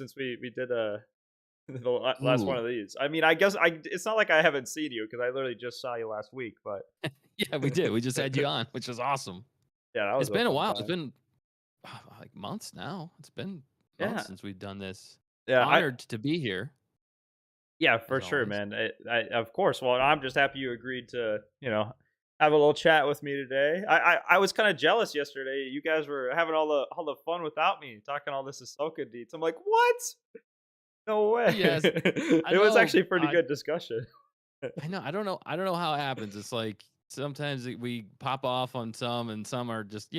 since we did the last one Ooh. of these. I mean, I guess it's not like I haven't seen you because I literally just saw you last week, but Yeah, we did. We just had you on, which was awesome. yeah, that It's was a been a fun while. It's time. been like months now. It's been months Yeah, since we've done this. yeah, Honored to be here, yeah, as for sure, always. man. Of course. Well, I'm just happy you agreed to, have a little chat with me today. I was kind of jealous yesterday. You guys were having all the fun without me, talking all this Ahsoka deets. I'm like, what? No way. Yes, I It was know. actually pretty good discussion. I know. I don't know how it happens. It's like sometimes we pop off on some, and some are just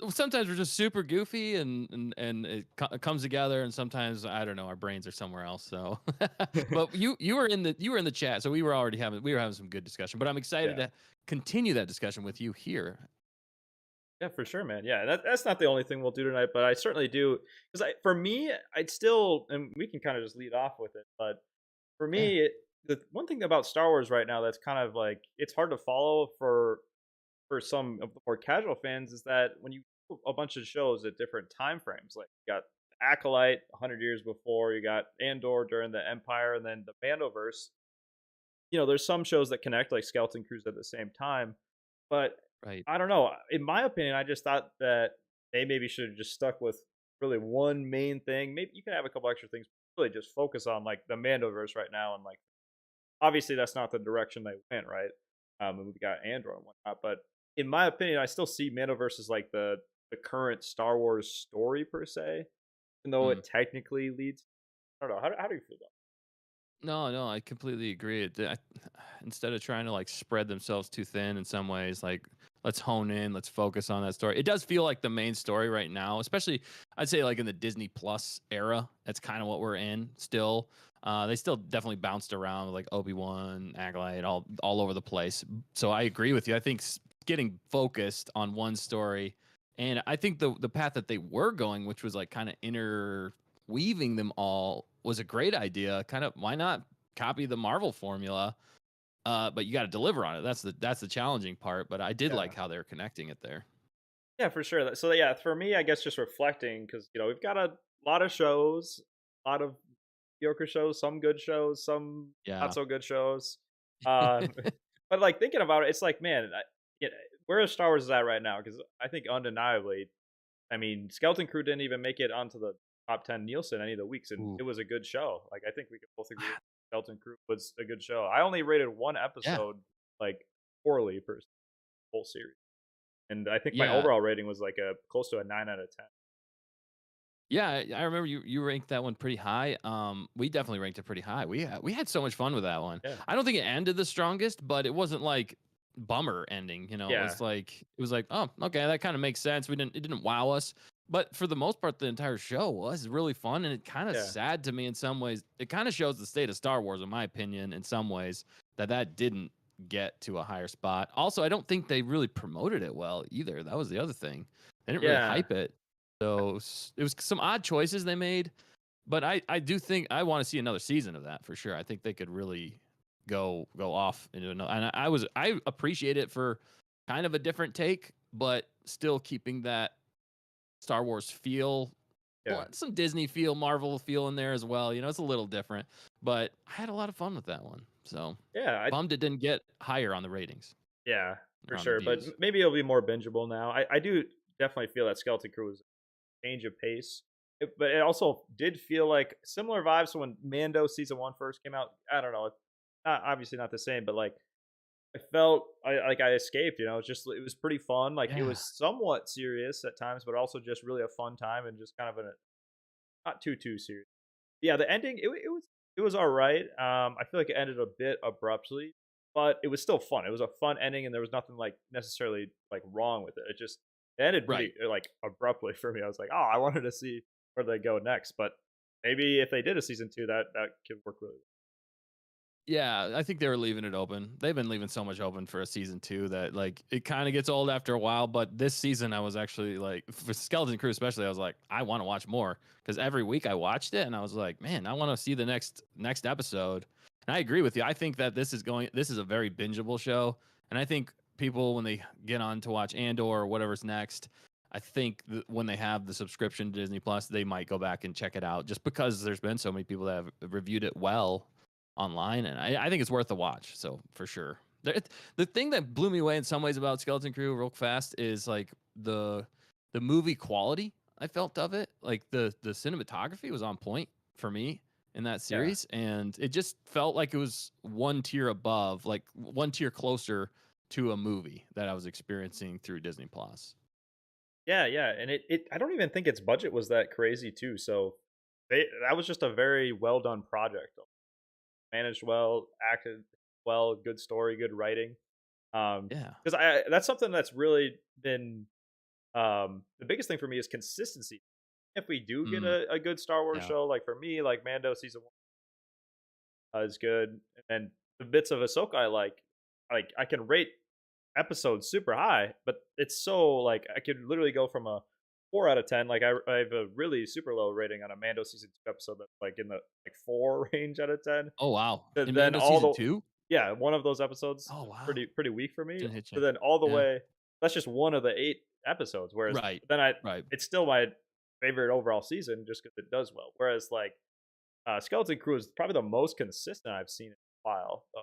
sometimes we're just super goofy, and it comes together, and sometimes I don't know, our brains are somewhere else. So, but you were in the chat, so we were having some good discussion. But I'm excited Yeah. to continue that discussion with you here. Yeah, for sure, man. Yeah, that's not the only thing we'll do tonight, but I certainly do because for me, I'd still, and we can kind of just lead off with it. But for Yeah. me, the one thing about Star Wars right now that's kind of like it's hard to follow for some of the more casual fans is that when you do a bunch of shows at different time frames, like you got Acolyte 100 years before, you got Andor during the Empire, and then the Mandoverse. There's some shows that connect, like Skeleton Crews, at the same time. But Right. I don't know. In my opinion, I just thought that they maybe should have just stuck with really one main thing. Maybe you can have a couple extra things, but really just focus on like the Mandoverse right now. And like, obviously, that's not the direction they went, right? And we got Andor and whatnot. But in my opinion, I still see Mandoverse as like the current Star Wars story per se, even though Mm. it technically leads. I don't know. How do you feel about No, no, I completely agree. Instead of trying to like spread themselves too thin in some ways, like let's hone in, let's focus on that story. It does feel like the main story right now, especially I'd say like in the Disney Plus era. That's kind of what we're in still. They still definitely bounced around with like Obi-Wan, Acolyte, all over the place. So I agree with you. I think getting focused on one story, and I think the path that they were going, which was like kind of interweaving them all, was a great idea. Kind of, why not copy the Marvel formula? But you got to deliver on it. That's the challenging part. But I did it? Yeah. like how they were connecting it there. Yeah, for sure. So yeah, for me, I guess just reflecting because we've got a lot of shows, a lot of mediocre shows, some good shows, some not Yeah. so good shows. Um, but like thinking about it, it's like, man, yeah, where Star Wars is at right now? Because I think undeniably, I mean, Skeleton Crew didn't even make it onto the top 10 Nielsen any of the weeks, and Ooh. it was a good show. Like I think we could both agree Skeleton Crew was a good show. I only rated one Yeah. episode like poorly per whole series. And I think my Yeah. overall rating was like a close to a 9 out of 10. Yeah, I remember you ranked that one pretty high. We definitely ranked it pretty high. We had so much fun with that one. Yeah. I don't think it ended the strongest, but it wasn't like bummer ending. Yeah. It was like, oh, okay, that kind of makes sense. It didn't wow us, but for the most part, the entire show was really fun, and it kind of Yeah. sad to me in some ways. It kind of shows the state of Star Wars, in my opinion, in some ways that didn't get to a higher spot. Also, I don't think they really promoted it well either. That was the other thing. They didn't really Yeah. hype it. So it was some odd choices they made, but I do think I want to see another season of that for sure. I think they could really go off into another. And I appreciate it for kind of a different take, but still keeping that Star Wars feel, Yeah. some Disney feel, Marvel feel in there as well. It's a little different, but I had a lot of fun with that one. So Yeah. bummed it didn't get higher on the ratings Yeah, or for on the sure. But views. maybe it'll be more bingeable now. I do definitely feel that Skeleton Crew was a change of pace. But it also did feel like similar vibes to when Mando season one first came out. I don't know. It's obviously not the same, but like I felt like I escaped. It was pretty fun. Like it Yeah. was somewhat serious at times, but also just really a fun time and just kind of not too serious. Yeah, the ending it was all right. I feel like it ended a bit abruptly, but it was still fun. It was a fun ending, and there was nothing like necessarily like wrong with it. It ended Right. pretty like abruptly for me. I was like, oh, I wanted to see where they go next, but maybe if they did a season two, that could work really well. Yeah, I think they were leaving it open. They've been leaving so much open for a season two that like it kind of gets old after a while. But this season, I was actually like, for Skeleton Crew especially, I was like, I want to watch more because every week I watched it and I was like, man, I want to see the next episode. And I agree with you. I think that this is a very bingeable show, and I think people when they get on to watch Andor or whatever's next, I think when they have the subscription to Disney Plus, they might go back and check it out just because there's been so many people that have reviewed it well online, and I think it's worth a watch. So for sure, the thing that blew me away in some ways about Skeleton Crew, real fast, is like the movie quality I felt of it. Like the cinematography was on point for me in that Yeah. series, and it just felt like it was one tier above, like one tier closer to a movie that I was experiencing through Disney Plus. Yeah, yeah, and it I don't even think its budget was that crazy too. So that was just a very well done project. Managed well, acted well, good story, good writing. Yeah. Because I that's something that's really been the biggest thing for me is consistency. If we do get Mm, a good Star Wars yeah. show, like for me, like Mando season one is good, and the bits of Ahsoka I like I can rate episodes super high, but it's so like I could literally go from a 4 out of 10. Like I have a really super low rating on a Mando season 2 episode that's like in the like 4 range out of 10. Oh wow. But In then Mando all season the 2? yeah, one of those episodes Oh is wow. pretty weak for me. Didn't hit you. But then all the Yeah. way, that's just one of the 8 episodes. Whereas Right. then Right. it's still my favorite overall season just because it does well. Whereas like Skeleton Crew is probably the most consistent I've seen in a while. So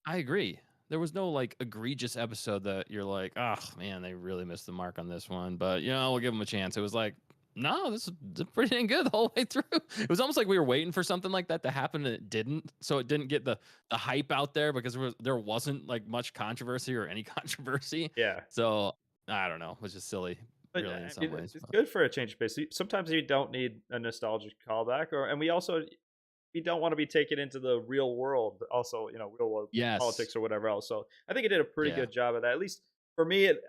I agree. There was no like egregious episode that you're like, oh man, they really missed the mark on this one. But we'll give them a chance. It was like, no, this is pretty dang good the whole way through. It was almost like we were waiting for something like that to happen and it didn't. So it didn't get the hype out there because there wasn't like much controversy or any controversy. yeah, So I don't know. It was just silly, but really, in I some mean, ways. it's But good for a change of pace. Sometimes you don't need a nostalgic callback, and we don't want to be taken into the real world. Also, real world yes. politics or whatever else. So I think it did a pretty Yeah. good job of that. At least for me, it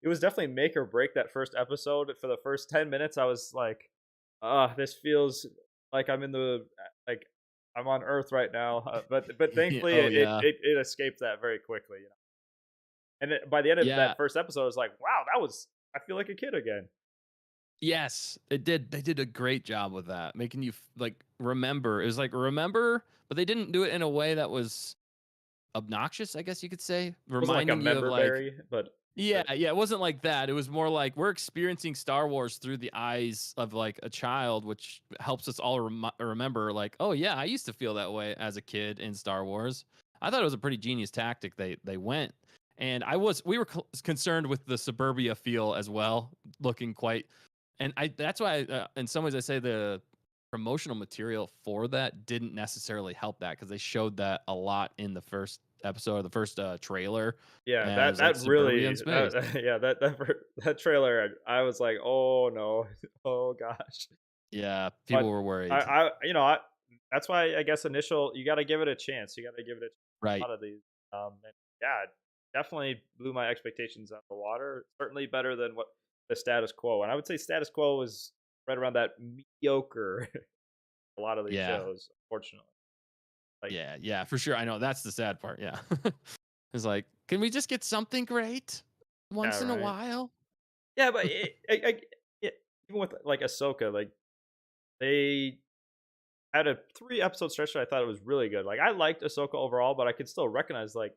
it was definitely make or break that first episode. For the first 10 minutes, I was like, this feels like I'm in the like I'm on Earth right now." But thankfully, Oh it, yeah. it it escaped that very quickly. And by the end of Yeah. that first episode, I was like, "Wow, that was I feel like a kid again." Yes, it did. They did a great job with that, making you like remember. It was like remember, but they didn't do it in a way that was obnoxious, I guess you could say, It wasn't like a reminding you of member like, berry, but yeah, yeah, it wasn't like that. It was more like we're experiencing Star Wars through the eyes of like a child, which helps us all remember like, oh yeah, I used to feel that way as a kid in Star Wars. I thought it was a pretty genius tactic they went. And we were concerned with the suburbia feel as well, looking quite, and that's why in some ways I say the promotional material for that didn't necessarily help that because they showed that a lot in the first episode or the first trailer, yeah, and it that was like that suburbia in really space. yeah, that trailer, I was like, "Oh, no. Oh, gosh." Yeah, people But were worried. I that's why I guess initial you gotta give it a chance. You gotta give it a Right. lot of these. And yeah, it definitely blew my expectations out of the water. Certainly better than what the status quo, and I would say status quo is right around that mediocre a lot of these Yeah. shows, unfortunately. Like Yeah. Yeah. For sure. I know that's the sad part. Yeah. It's like, can we just get something great yeah, once in a right. while? Yeah, but even with like Ahsoka, like they had a 3 episode stretch that I thought it was really good. Like I liked Ahsoka overall, but I could still recognize like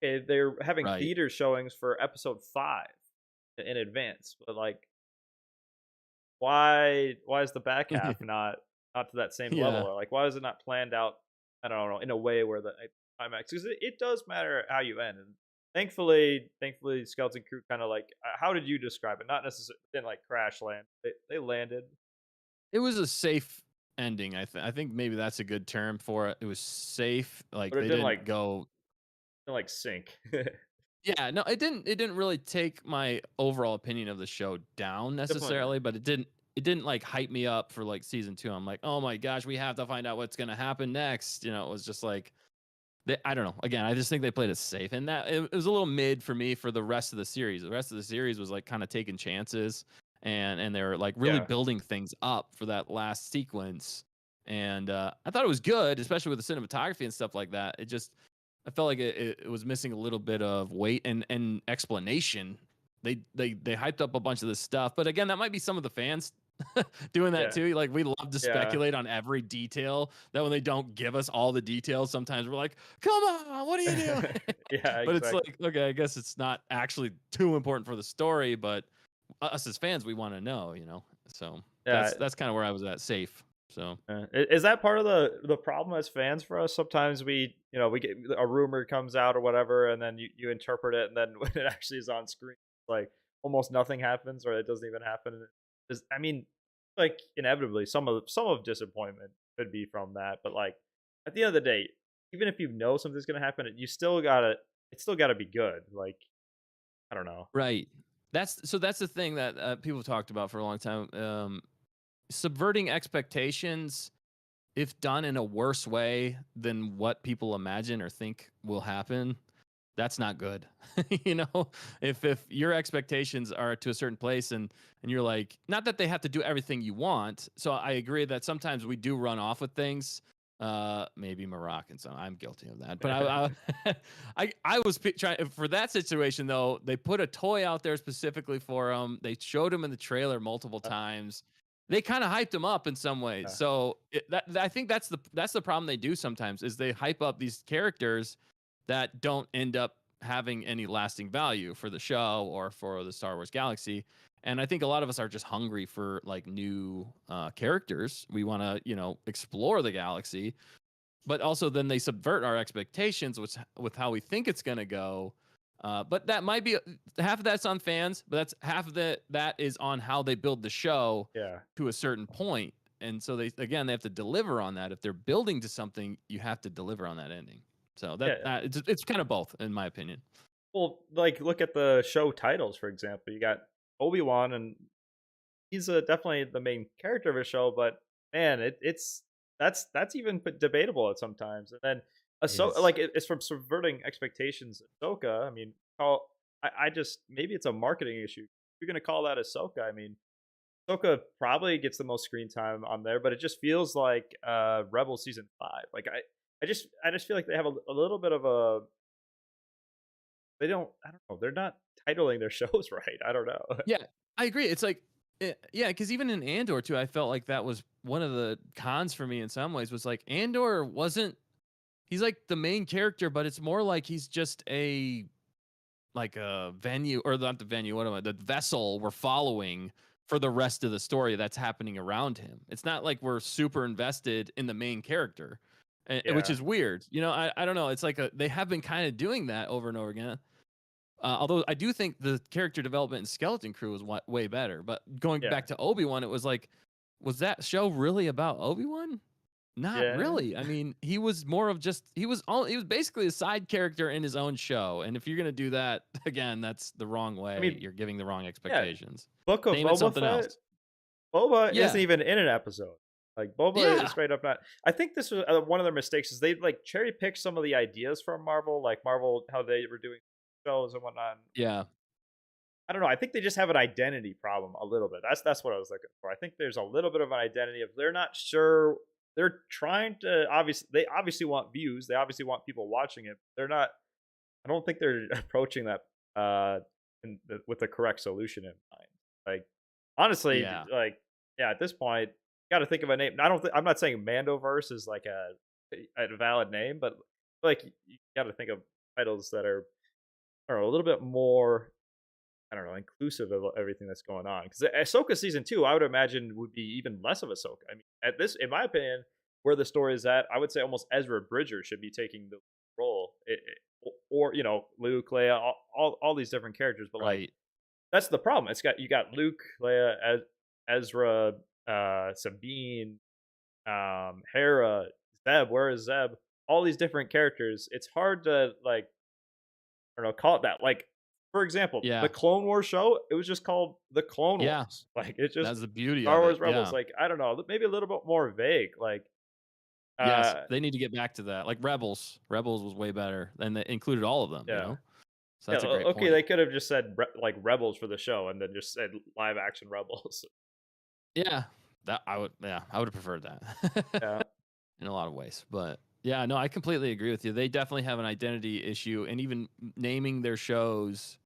they're having Right. theater showings for episode 5 in advance. But like, why is the back half not to that same level? Yeah. Or like, why is it not planned out? I don't know, in a way where the climax, because it does matter how you end. And thankfully, Skeleton Crew kind of like how did you describe it? Not necessarily didn't like crash land. They landed, It was a safe ending. I think maybe that's a good term for it. It was safe. Like but it they didn't didn't go. like sink. Yeah, no, it didn't really take my overall opinion of the show down Definitely not. necessarily, but it didn't like hype me up for like season 2. I'm like, "Oh my gosh, we have to find out what's going to happen next." It was just like I don't know. Again, I just think they played it safe, and that it was a little mid for me for the rest of the series. The rest of the series was like kind of taking chances, and they were like really Yeah, building things up for that last sequence. And I thought it was good, especially with the cinematography and stuff like that. I felt like it was missing a little bit of weight and explanation. They hyped up a bunch of this stuff, but again, that might be some of the fans doing that yeah, too. Like we love to yeah, speculate on every detail. That when they don't give us all the details, sometimes we're like, "Come on, what are you doing?" yeah. But it's Exactly. like, okay, I guess it's not actually too important for the story, but us as fans, we want to know, So Yeah. that's kind of where I was at, safe. So Is that part of the problem as fans for us? Sometimes we get a rumor comes out or whatever, and then you interpret it, and then when it actually is on screen, like almost nothing happens, or it doesn't even happen. I mean, like inevitably, some of disappointment could be from that, but like at the end of the day, even if you know something's gonna happen, it's still gotta be good. Like I don't know. right. That's the thing that people talked about for a long time. Subverting expectations, if done in a worse way than what people imagine or think will happen, that's not good. you know, if your expectations are to a certain place and you're like, not that they have to do everything you want. So I agree that sometimes we do run off with things. Maybe Moroccan, so I'm guilty of that. But I was trying for that situation though. They put a toy out there specifically for him. They showed him in the trailer multiple times. They kind of hyped him up in some ways. Yeah. So I think that's the problem they do sometimes is they hype up these characters that don't end up having any lasting value for the show or for the Star Wars galaxy. And I think a lot of us are just hungry for like new characters. We want to, explore the galaxy, but also then they subvert our expectations with how we think it's going to go. But that might be half of that's on fans, but that's half of that is on how they build the show Yeah. to a certain point. And so they have to deliver on that. If they're building to something, you have to deliver on that ending. So Yeah. it's kind of both, in my opinion. Well, like look at the show titles, for example. You got Obi-Wan, and he's definitely the main character of a show, but man, that's even debatable at sometimes. And then Is it's from subverting expectations. Ahsoka, I mean, I just maybe it's a marketing issue. You're gonna call that Ahsoka. I mean, Ahsoka probably gets the most screen time on there, but it just feels like Rebel season 5. Like I just feel like they have a little bit of a I don't know, they're not titling their shows right. I don't know. Yeah, I agree. It's like, yeah, because even in Andor too, I felt like that was one of the cons for me in some ways. Was like Andor wasn't. He's like the main character, but it's more like he's just a venue or not the venue. What am I? The vessel we're following for the rest of the story that's happening around him. It's not like we're super invested in the main character, which Yeah. is weird. I don't know. It's like they have been kind of doing that over and over again. Although I do think the character development in Skeleton Crew was way better. But going Yeah. back to Obi-Wan, it was like, was that show really about Obi-Wan? Not Yeah. really. I mean, he was more of just he was basically a side character in his own show. And if you're gonna do that again, that's the wrong I way. mean, You're giving the wrong yeah, expectations. Book of Name it Boba something Fett. else. Boba isn't Yeah, even in an episode. Like Boba is yeah, straight up not. I think this was one of their mistakes is they like cherry picked some of the ideas from Marvel, like Marvel how they were doing shows and whatnot. yeah. I don't know. I think they just have an identity problem a little bit. That's what I was looking for. I think there's a little bit of an identity of they're not sure. They're trying to they obviously want views. They obviously want people watching it. They're not. I don't think they're approaching that with the correct solution in mind. Like honestly, Yeah. like yeah, at this point, you got to think of a name. I don't. I'm not saying Mandoverse is like a valid name, but like you got to think of titles that are a little bit more I don't know, inclusive of everything that's going on. Because Ahsoka season 2, I would imagine would be even less of Ahsoka. I mean, at this, in my opinion, where the story is at, I would say almost Ezra Bridger should be taking the role, or Luke, Leia, all these different characters. But like, Right. that's the problem. You got Luke, Leia, Ezra, Sabine, Hera, Zeb. Where is Zeb? All these different characters. It's hard to like I don't know, call it that. Like, for example, the Yeah. Clone Wars show, it was just called the Clone Yeah. Wars. Like, it's just That's the beauty Star of it. Wars Rebels. Yeah. Like, I don't know, maybe a little bit more vague. Like, Yes, uh, they need to get back to that. Like Rebels. Rebels was way better, and they included all of them. yeah, So yeah. that's a great Okay, point. they could have just said like Rebels for the show, and then just said live action Rebels. Yeah, I would have preferred that Yeah, in a lot of ways. But yeah, no, I completely agree with you. They definitely have an identity issue, and even naming their shows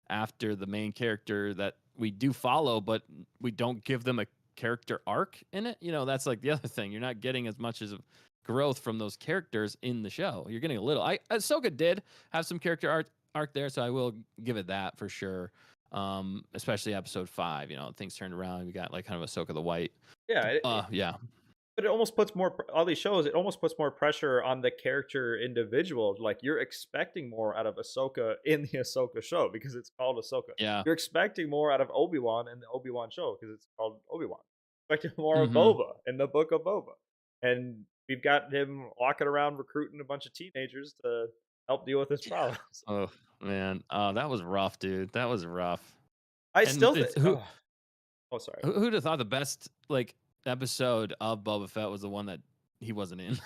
after the main character that we do follow, but we don't give them a character arc in it. That's like the other thing. You're not getting as much as growth from those characters in the show. You're getting a little. Ahsoka did have some character arc there, so I will give it that for sure. Especially episode 5. Things turned around. We got like kind of Ahsoka the White. Yeah, Yeah, but it almost puts all these shows. It almost puts more pressure on the character individual. Like you're expecting more out of Ahsoka in the Ahsoka show because it's called Ahsoka. yeah. You're expecting more out of Obi-Wan in the Obi-Wan show because it's called Obi-Wan. Expecting more of Mm-hmm. Boba in the Book of Boba, and we've got him walking around recruiting a bunch of teenagers to help deal with his Yeah. problems. Oh man. That was rough, dude. That was rough. I And still think. it's who Oh, sorry. who'd have thought the best like episode of Boba Fett was the one that he wasn't in.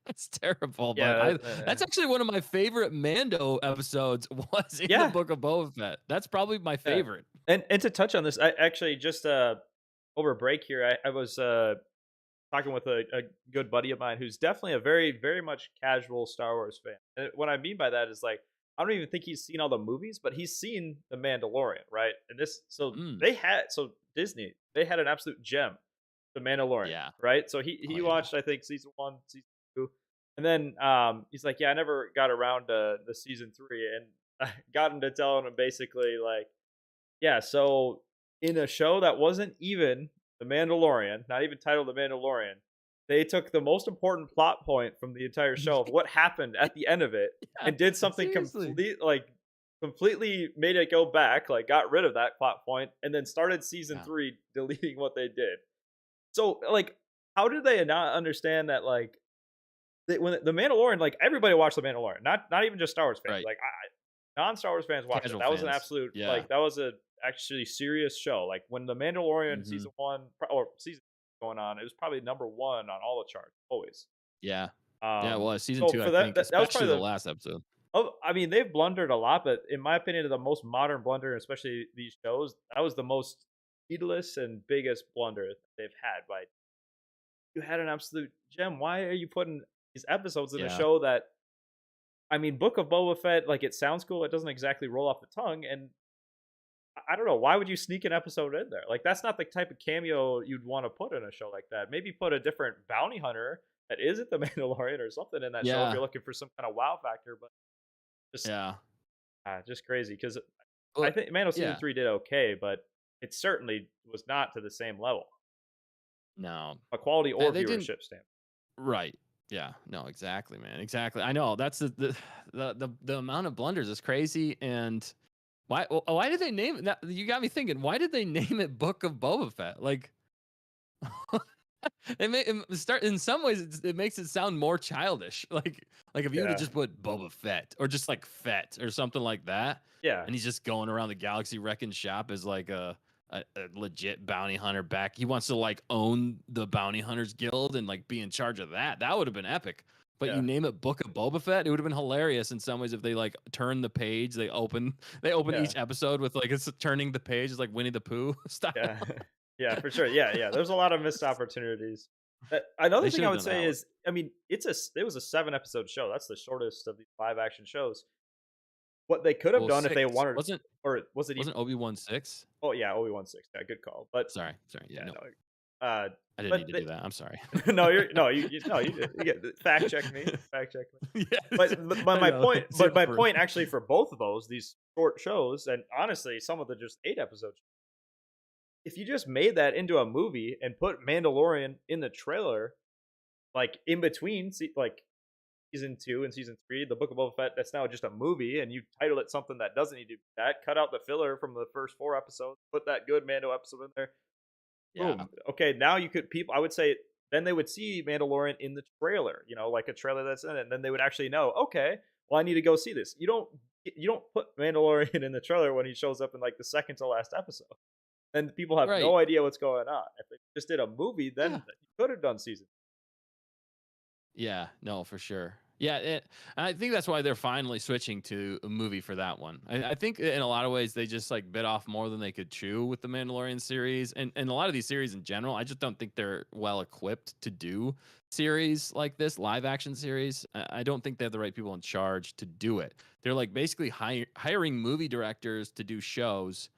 It's terrible, but Yeah, that's actually one of my favorite Mando episodes was in the yeah, Book of Boba Fett. That's probably my yeah. favorite. And to touch on this, I actually just over break here, I was talking with a good buddy of mine who's definitely a very, very much casual Star Wars fan. And what I mean by that is like I don't even think he's seen all the movies, but he's seen The Mandalorian, right? And Mm, Disney, they had an absolute gem, The Mandalorian, yeah. right? So Oh he yeah. watched I think season 1, season 2. And then he's like, "Yeah, I never got around to the season 3." And I got him to telling him basically like, "Yeah, so in a show that wasn't even The Mandalorian, not even titled The Mandalorian, they took the most important plot point from the entire show of what happened at the end of it Yeah. and did something Seriously. completely made it go back, like got rid of that plot point, and then started season Yeah. 3 deleting what they did." So, like, how did they not understand that, like, when The Mandalorian, like, everybody watched The Mandalorian, not even just Star Wars fans. Right. Like, non-Star Wars fans watched it. Casual That was an fans. absolute, Yeah. like, that was a actually serious show. Like, when The Mandalorian Hmm. season 1 or season going on, it was probably number 1 on all the charts, always. Yeah. Yeah, it Um, was season so 2, I for think, that was especially probably the last episode. I mean, they've blundered a lot, but in my opinion, the most modern blunder, especially these shows, that was the most needless and biggest blunder they've had. By you had an absolute gem. Why are you putting these episodes in a Yeah. show that? I mean, Book of Boba Fett, like it sounds cool. It doesn't exactly roll off the tongue, and I don't know why would you sneak an episode in there? Like that's not the type of cameo you'd want to put in a show like that. Maybe put a different bounty hunter that isn't the Mandalorian or something in that show if Yeah. you're looking for some kind of wow factor. But just Yeah. just crazy because I Well, think Mando season yeah. 3 did okay, but it certainly was not to the same level, No. a quality They or they didn't. viewership standpoint. Right. Yeah. No, exactly, man. Exactly. I know. That's the amount of blunders is crazy. And why did they name it that? You got me thinking, why did they name it Book of Boba Fett? Like it start in some ways it makes it sound more childish. Like if you would have Yeah, just put Boba Fett or just like Fett or something like that, yeah, and he's just going around the galaxy wrecking shop as like a legit bounty hunter back. He wants to like own the bounty hunters guild and like be in charge of that. That would have been epic. But you yeah, name it Book of Boba Fett, it would have been hilarious in some ways if they like turn the page, they open yeah, each episode with like it's turning the page is like Winnie the Pooh style. yeah, yeah, for sure. Yeah, yeah. There's a lot of missed opportunities. Another They thing should I have would done say that one. is, I mean, it was a 7 episode show. That's the shortest of these live action shows. What they could have Well, done if they 6 wanted, wasn't or was it even? wasn't Obi-Wan 6? Oh yeah, Obi-Wan 6. Yeah, good call. But Sorry. Yeah, yeah, no. no. I didn't But need to do that. I'm sorry. no, you're no, you get fact check me, fact check me. Yes. But I know. my Super. point actually for both of these short shows, and honestly, some of the just 8 episodes. If you just made that into a movie and put Mandalorian in the trailer, like in between, like season 2 and season 3, the Book of Boba Fett, that's now just a movie, and you title it something that doesn't need to be that. Cut out the filler from the first 4 episodes, put that good Mando episode in there. Yeah. Boom. Okay, now you could people. I would say then they would see Mandalorian in the trailer. You know, like a trailer that's in it, and then they would actually know. Okay, well I need to go see this. You don't put Mandalorian in the trailer when he shows up in like the second to last episide, and people have Right. no idea what's going on. If they just did a movie, then Yeah. you could have done season. Yeah, no, for sure. Yeah, and I think that's why they're finally switching to a movie for that one. I think in a lot of ways they just like bit off more than they could chew with the Mandalorian series, and a lot of these series in general. I just don't think they're well equipped to do series like this, live action series. I don't think they have the right people in charge to do it. They're like basically hiring movie directors to do shows,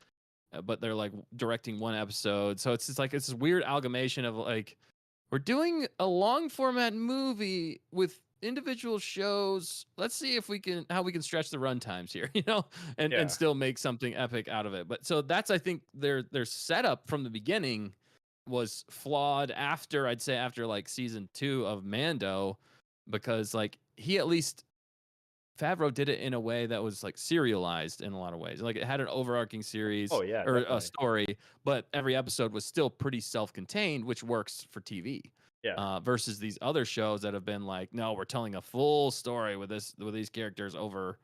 but they're like directing one episode. So it's just like it's this weird amalgamation of like we're doing a long format movie with individual shows, let's see if we can how we can stretch the run times here, and Yeah. still make something epic out of it. But so that's I think their setup from the beginning was flawed after I'd say after like season 2 of Mando, because like he at least Favreau did it in a way that was like serialized in a lot of ways. Like it had an overarching Oh series yeah, or a definitely. story, but every episode was still pretty self-contained, which works for TV. Yeah. Versus these other shows that have been like, no, we're telling a full story with these characters over,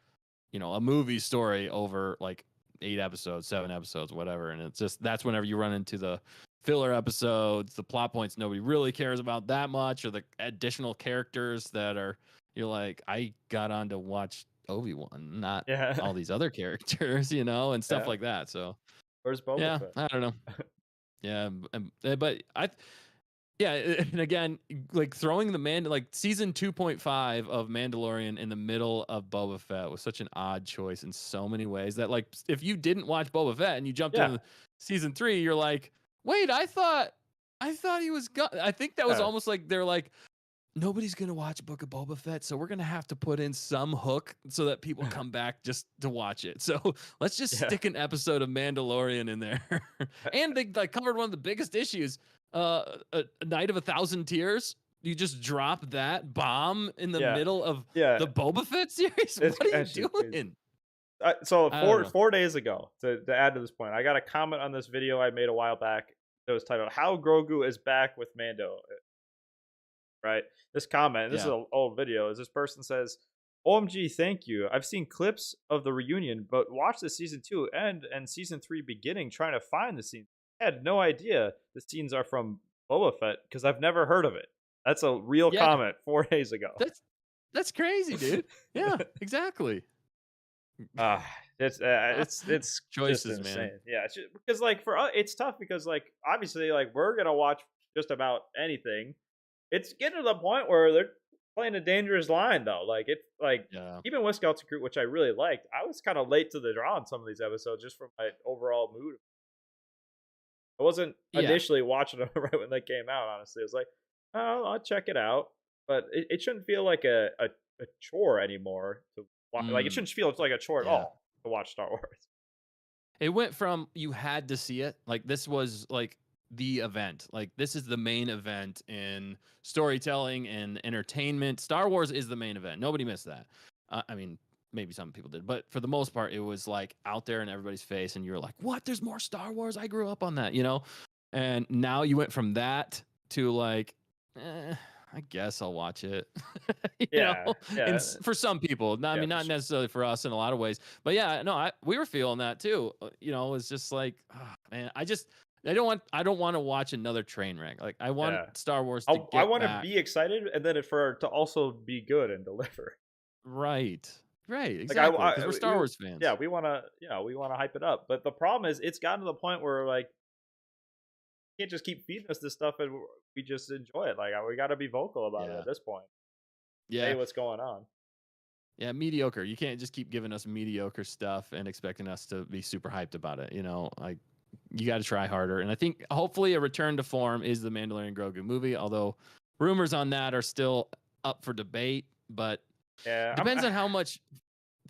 a movie story over like 8 episodes, 7 episodes, whatever. And it's just that's whenever you run into the filler episodes, the plot points nobody really cares about that much, or the additional characters that are you're like, I got on to watch Obi-Wan, not Yeah. all these other characters, and stuff Yeah. like that. So Where's Boba yeah, Fett? I don't know. Yeah, but yeah, and again, like throwing the like season 2.5 of Mandalorian in the middle of Boba Fett was such an odd choice in so many ways that like if you didn't watch Boba Fett and you jumped Yeah. into season 3, you're like, wait, I thought he was I think that was Yeah. almost like they're like, nobody's gonna watch Book of Boba Fett, so we're gonna have to put in some hook so that people come back just to watch it. So let's just Yeah. stick an episode of Mandalorian in there. And they like covered one of the biggest issues. A Night of 1,000 Tears. You just drop that bomb in the Yeah. middle of Yeah. the Boba Fett series. It's What are you actually crazy. doing? So I don't four know. 4 days ago, to add to this point, I got a comment on this video I made a while back that was titled "How Grogu is Back with Mando." Right? This comment, this is Yeah. an old video. Is this person says, "OMG, thank you. I've seen clips of the reunion, but watched the season 2 end and season 3 beginning trying to find the scene. I had no idea the scenes are from Boba Fett because I've never heard of it." That's a real Yeah. comment 4 days ago. That's crazy, dude. Yeah, exactly. Ah, it's just Choices, man. insane. Yeah, because like for us, it's tough because like obviously like we're gonna watch just about anything. It's getting to the point where they're playing a dangerous line though. Like it's like Yeah. even with Scouts Recruit, which I really liked, I was kind of late to the draw on some of these episodes just from my overall mood. I wasn't Yeah. initially watching them right when they came out. Honestly, I was like, oh, I'll check it out, but it shouldn't feel like a chore anymore to watch. Like it Mm, shouldn't feel like a chore at yeah. all to watch Star Wars. It went from you had to see it, like this was like the event. Like this is the main event in storytelling and entertainment. Star Wars is the main event. Nobody missed that. I mean, maybe some people did, but for the most part, it was like out there in everybody's face, and you were like, "What? There's more Star Wars? I grew up on that." And now you went from that to like, I guess I'll watch it. you Yeah, know, and yeah, for some people, I yeah, mean, for not sure. necessarily for us in a lot of ways, but yeah, no, we were feeling that too. It's just like, man, I don't want to watch another train wreck. Like, I want Yeah. Star Wars to I get want to back. be excited, and then for it to also be good and deliver. Right, right, Like exactly, because we're Star Wars yeah, fans. we want to hype it up. But the problem is, it's gotten to the point where like you can't just keep feeding us this stuff and we just enjoy it. Like we got to be vocal about it Yeah, at this point. Say yeah, what's going on. yeah. Mediocre. You can't just keep giving us mediocre stuff and expecting us to be super hyped about it. Like you got to try harder. And I think hopefully a return to form is the Mandalorian Grogu movie. Although rumors on that are still up for debate, but Yeah, depends on how much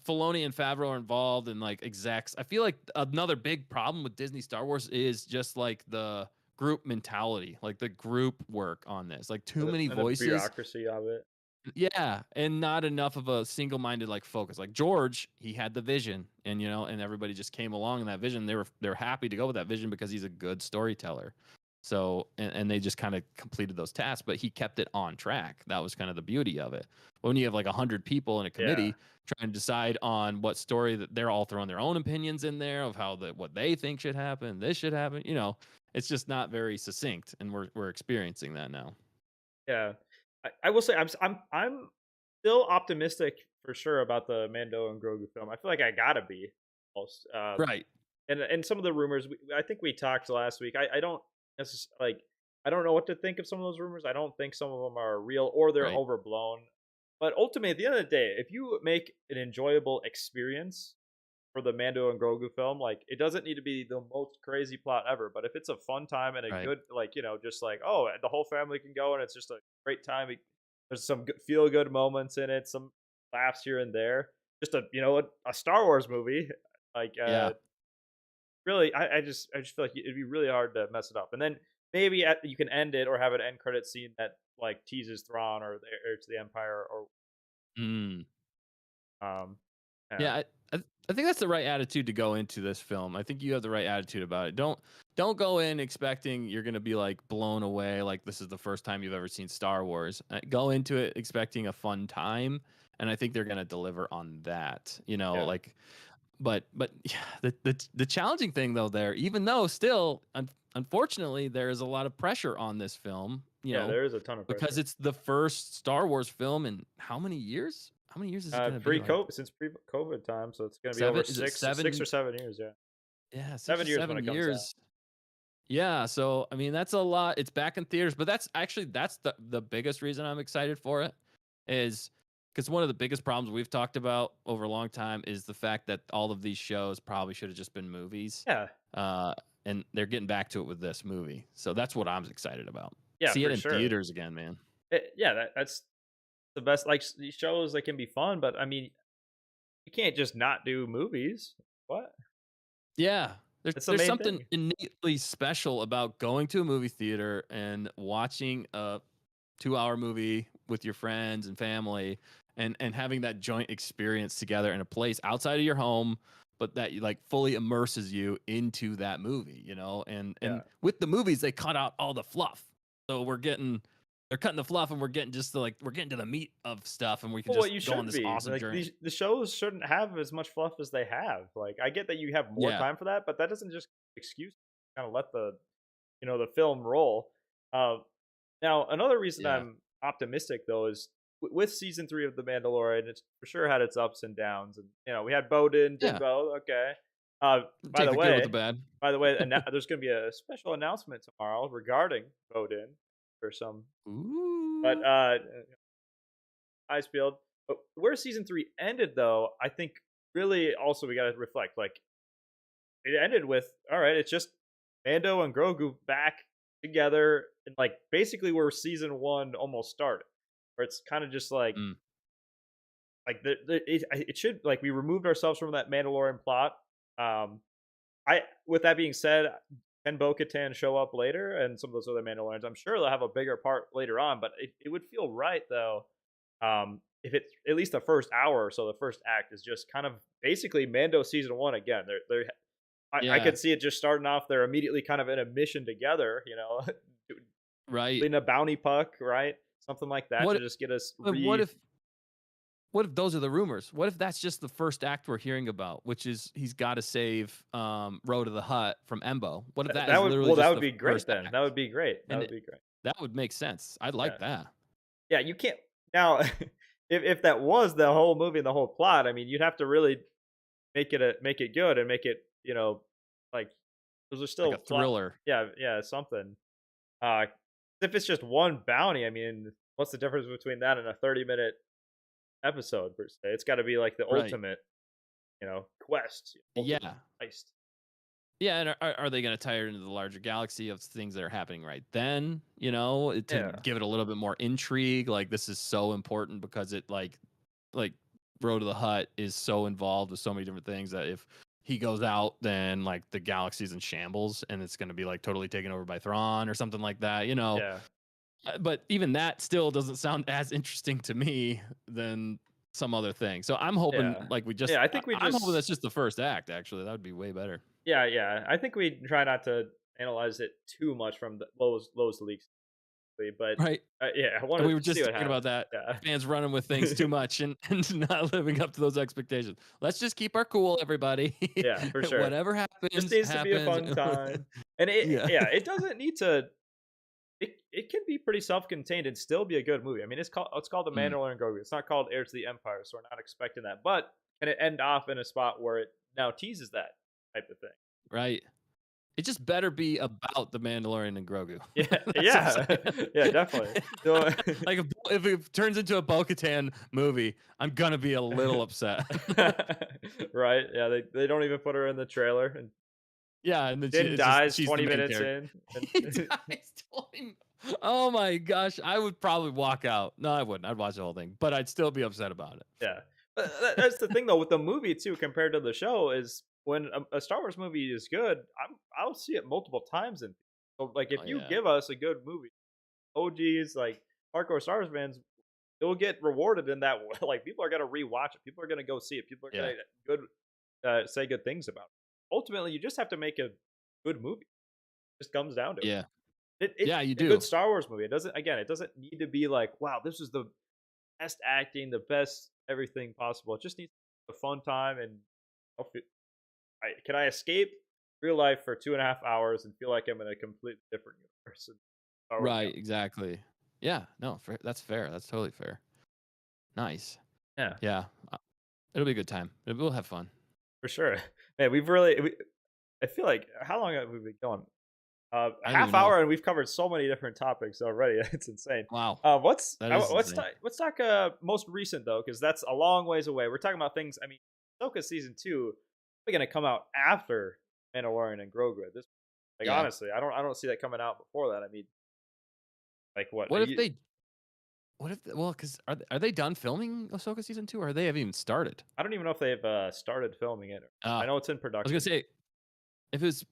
Filoni and Favreau are involved and like execs. I feel like another big problem with Disney Star Wars is just like the group mentality, like the group work on this. Like too many and the voices. bureaucracy of it. Yeah, and not enough of a single-minded like focus. Like George, he had the vision, and everybody just came along in that vision. They're happy to go with that vision because he's a good storyteller. So and they just kind of completed those tasks, but he kept it on track. That was kind of the beauty of it. When you have like 100 people in a Yeah, committee trying to decide on what story that they're all throwing their own opinions in there of how what they think should happen, this should happen. It's just not very succinct, and we're experiencing that now. yeah. I will say I'm still optimistic for sure about the Mando and Grogu film. I feel like I gotta be almost. Right. And some of the rumors, I think we talked last week. I don't like I don't know what to think of some of those rumors. I don't think some of them are real or they're Right. overblown. But ultimately, at the end of the day, if you make an enjoyable experience for the Mando and Grogu film, like it doesn't need to be the most crazy plot ever. But if it's a fun time and a Right. good, like just like oh, the whole family can go and it's just a great time. There's some feel good moments in it, some laughs here and there. Just a Star Wars movie. Like Yeah. really, I just feel like it'd be really hard to mess it up. And then maybe you can end it or have an end credit scene that like teases Thrawn or the heir to the Empire or Mm. um yeah. Yeah, I think that's the right attitude to go into this film. I think you have the right attitude about it. Don't go in expecting you're gonna be like blown away, like this is the first time you've ever seen Star Wars. Go into it expecting a fun time, and I think they're gonna deliver on that. Yeah. Like, but yeah, the challenging thing though there, even though still, unfortunately, there is a lot of pressure on this film. Yeah, there is a ton of Because pressure. it's the first Star Wars film in how many years? How many years is it gonna be? Like Pre-COVID, since pre-COVID time, so it's gonna be over seven? Is it 6 or 7 years. Yeah, Yeah, six or 7 years when seven it comes out. years. Yeah, so I mean that's a lot. It's back in theaters, but that's the biggest reason I'm excited for it is because one of the biggest problems we've talked about over a long time is the fact that all of these shows probably should have just been movies. Yeah, Uh, and they're getting back to it with this movie. So that's what I'm excited about. yeah, See it for in sure. theaters again, man. Yeah, that's the best. Like these shows, they can be fun, but I mean, you can't just not do movies. What? Yeah. It's the There's main something thing. innately special about going to a movie theater and watching a 2-hour movie with your friends and family and having that joint experience together in a place outside of your home, but that like fully immerses you into that movie, and Yeah. with the movies they cut out all the fluff. So they're cutting the fluff and we're getting to the meat of stuff and we can Well, what just you go on should this be awesome like journey. the shows shouldn't have as much fluff as they have. Like I get that you have more Yeah. time for that, but that doesn't just excuse kind of let the film roll. Uh, Now another reason Yeah. I'm optimistic though is with season 3 of The Mandalorian, it's for sure had its ups and downs, and we had Bowden, Yeah. Jimbo, okay. Uh, by Take the the good with the way, bad. there's going to be a special announcement tomorrow regarding Bowden for some, but Ooh. eyes peeled. But where season 3 ended, though, I think really also we got to reflect. Like it ended with, all right, it's just Mando and Grogu back together, and like basically where season 1 almost started, where it's kind of just Mm. like it should like we removed ourselves from that Mandalorian plot. I With that being said, can Bo-Katan show up later and some of those other Mandalorians? I'm sure they'll have a bigger part later on, but it would feel right though, if it's at least the first hour or so. The first act is just kind of basically Mando season 1 again. I Yeah. could see it just starting off. They're immediately kind of in a mission together, Right. in a bounty puck, right? Something like that to What just get us but what if those are the rumors? What if that's just the first act we're hearing about, which is he's got to save Road to the Hut from Embo? What if that that is would literally well that just would the be great first then. That act? would be great. That And would be great. that would make sense. I'd Yeah. like that. Yeah, you can't now if that was the whole movie and the whole plot, I mean, you'd have to really make it good and make it, like those are Like a still plot. thriller. Yeah, yeah, something. Uh if it's just one bounty, I mean, what's the difference between that and a 30-minute episode per se? It's got to be like the Right. ultimate, quest, ultimate Yeah. heist. Yeah, and are they going to tie it into the larger galaxy of things that are happening right then? To Yeah. give it a little bit more intrigue. Like this is so important because it like Road to the Hut is so involved with so many different things that if he goes out, then like the galaxy's in shambles and it's going to be like totally taken over by Thrawn or something like that. Yeah. But even that still doesn't sound as interesting to me than some other thing. So I'm hoping Yeah. like Yeah, I think we I'm hoping just that's just the first act. Actually, that would be way better. yeah, yeah. I think we try not to analyze it too much from the lowest leaks, but Right. yeah, I And wanted we were to see just what talking about happens. that. Yeah. Fans running with things too much and not living up to those expectations. Let's just keep our cool, everybody. Yeah, for sure. Whatever Just happens, needs to be a happens. fun time. And Yeah. it doesn't need to it can be pretty self-contained and still be a good movie. I mean, it's called The Mm, Mandalorian Grogu. It's not called Heir to the Empire, so we're not expecting that. But can it end off in a spot where it now teases that type of thing? right. It just better be about the Mandalorian and Grogu. Yeah, That's what yeah, I'm yeah, saying. definitely. So, Like if it turns into a Bo-Katan movie, I'm gonna be a little upset. right? Yeah, they don't even put her in the trailer, and Yeah, and then Din it's just dies she's the 20 main minutes character. in, and He dies 20. Oh my gosh, I would probably walk out. No, I wouldn't. I'd watch the whole thing, but I'd still be upset about it. Yeah, but that's the thing though with the movie too, compared to the show, is when a Star Wars movie is good, I'll see it multiple times. And so, like, if Oh you yeah, give us a good movie, OGs like hardcore Star Wars fans, it'll get rewarded in that way. Like, people are gonna rewatch it. People are gonna go see it. People are yeah, gonna good say good things about it. Ultimately, you just have to make a good movie. It just comes down to it. yeah, It's yeah. You a good do. Star Wars movie. It doesn't need to be like, wow, this is the best acting, the best everything possible. It just needs a fun time. And can I escape real life for 2.5 hours and feel like I'm in a completely different universe? And Star Wars Right, got exactly. Yeah, no, that's fair. That's totally fair. Nice. yeah, Yeah, it'll be a good time. We'll have fun. for sure. Man, I feel like, how long have we been going? I don't Half even know. hour, and we've covered so many different topics already. It's insane. Wow, that is Let's insane. talk most recent though, because that's a long ways away. We're talking about things. I mean, Ahsoka season 2 is going to come out after Mandalorian and Grogu. At this, like, Yeah. honestly, I don't see that coming out before that. I mean, like, what? What if they? What if? Well, because are they done filming Ahsoka season 2, or they haven't even started? I don't even know if they've started filming it. I I know it's in was gonna production. say, if it was,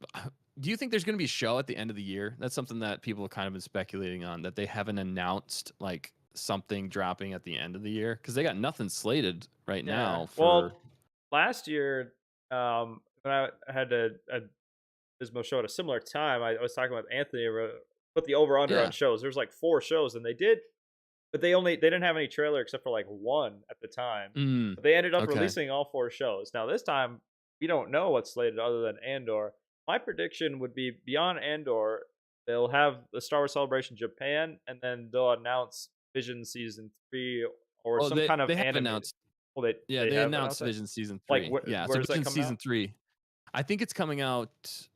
do you think there's gonna be a show at the end of the year? That's something that people have kind of been speculating on, that they haven't announced like something dropping at the end of the year, because they got nothing slated right Yeah. now for. Well, last year, when I had a Bismo Show at a similar time, I was talking with Anthony, put the over under on Yeah. shows. There's like 4 shows, and they did, but they didn't have any trailer except for like one at the time. Mm, But they ended up okay. releasing all 4 shows. Now this time we don't know what's slated other than Andor. My prediction would be beyond Andor, they'll have the Star Wars Celebration Japan, and then they'll announce Vision season 3 or Well, some kind of they have animated. announced. Well, Yeah, they they have announced announced that. Vision season Like, 3. Yeah, so where is that Vision coming season out? 3. I think it's coming out.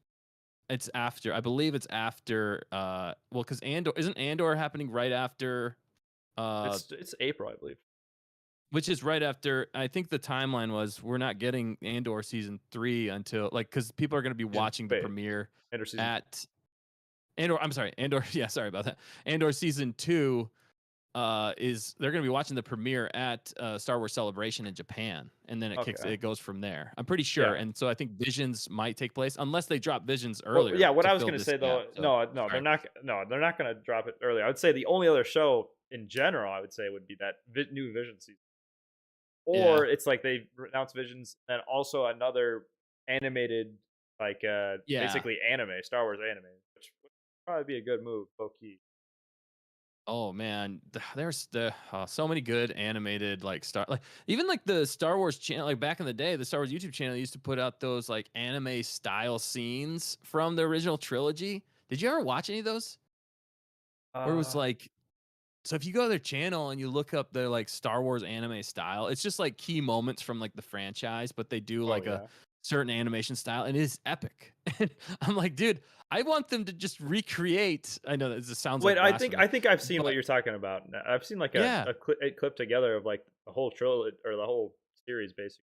It's after. I believe it's after. Well, because Andor isn't Andor happening right after. It's April, I believe. Which is right after. I think the timeline was we're not getting Andor season 3 until, like, because people are going to be watching the Wait, premiere Andor season. at Andor. I'm sorry, Andor. Yeah, sorry about that. Andor season 2 is they're going to be watching the premiere at Star Wars Celebration in Japan, and then Okay. it goes from there. I'm pretty sure, Yeah. and so I think Visions might take place unless they drop Visions Well, yeah. earlier What to I was fill gonna this say gap. though, So no, sorry. they're not gonna drop it early. I would say the only other show in general, I would say, would be that new Vision season, Yeah, or it's like they announced Visions and also another animated, like, yeah. basically anime, Star Wars anime, which would probably be a good move, low key. Oh man, there's so many good animated like even like the Star Wars channel, like back in the day, the Star Wars YouTube channel used to put out those like anime style scenes from the original trilogy. Did you ever watch any of those? Where it was Uh, like, so if you go to their channel and you look up their like Star Wars anime style, it's just like key moments from like the franchise, but they do oh like a yeah. certain animation style, and it is epic. And I'm like, dude, I want them to just recreate. I know that this sounds Wait, like blasphemy, I think I've seen what but you're talking about. I've seen like yeah, a clip together of like the whole trilogy or the whole series, basically.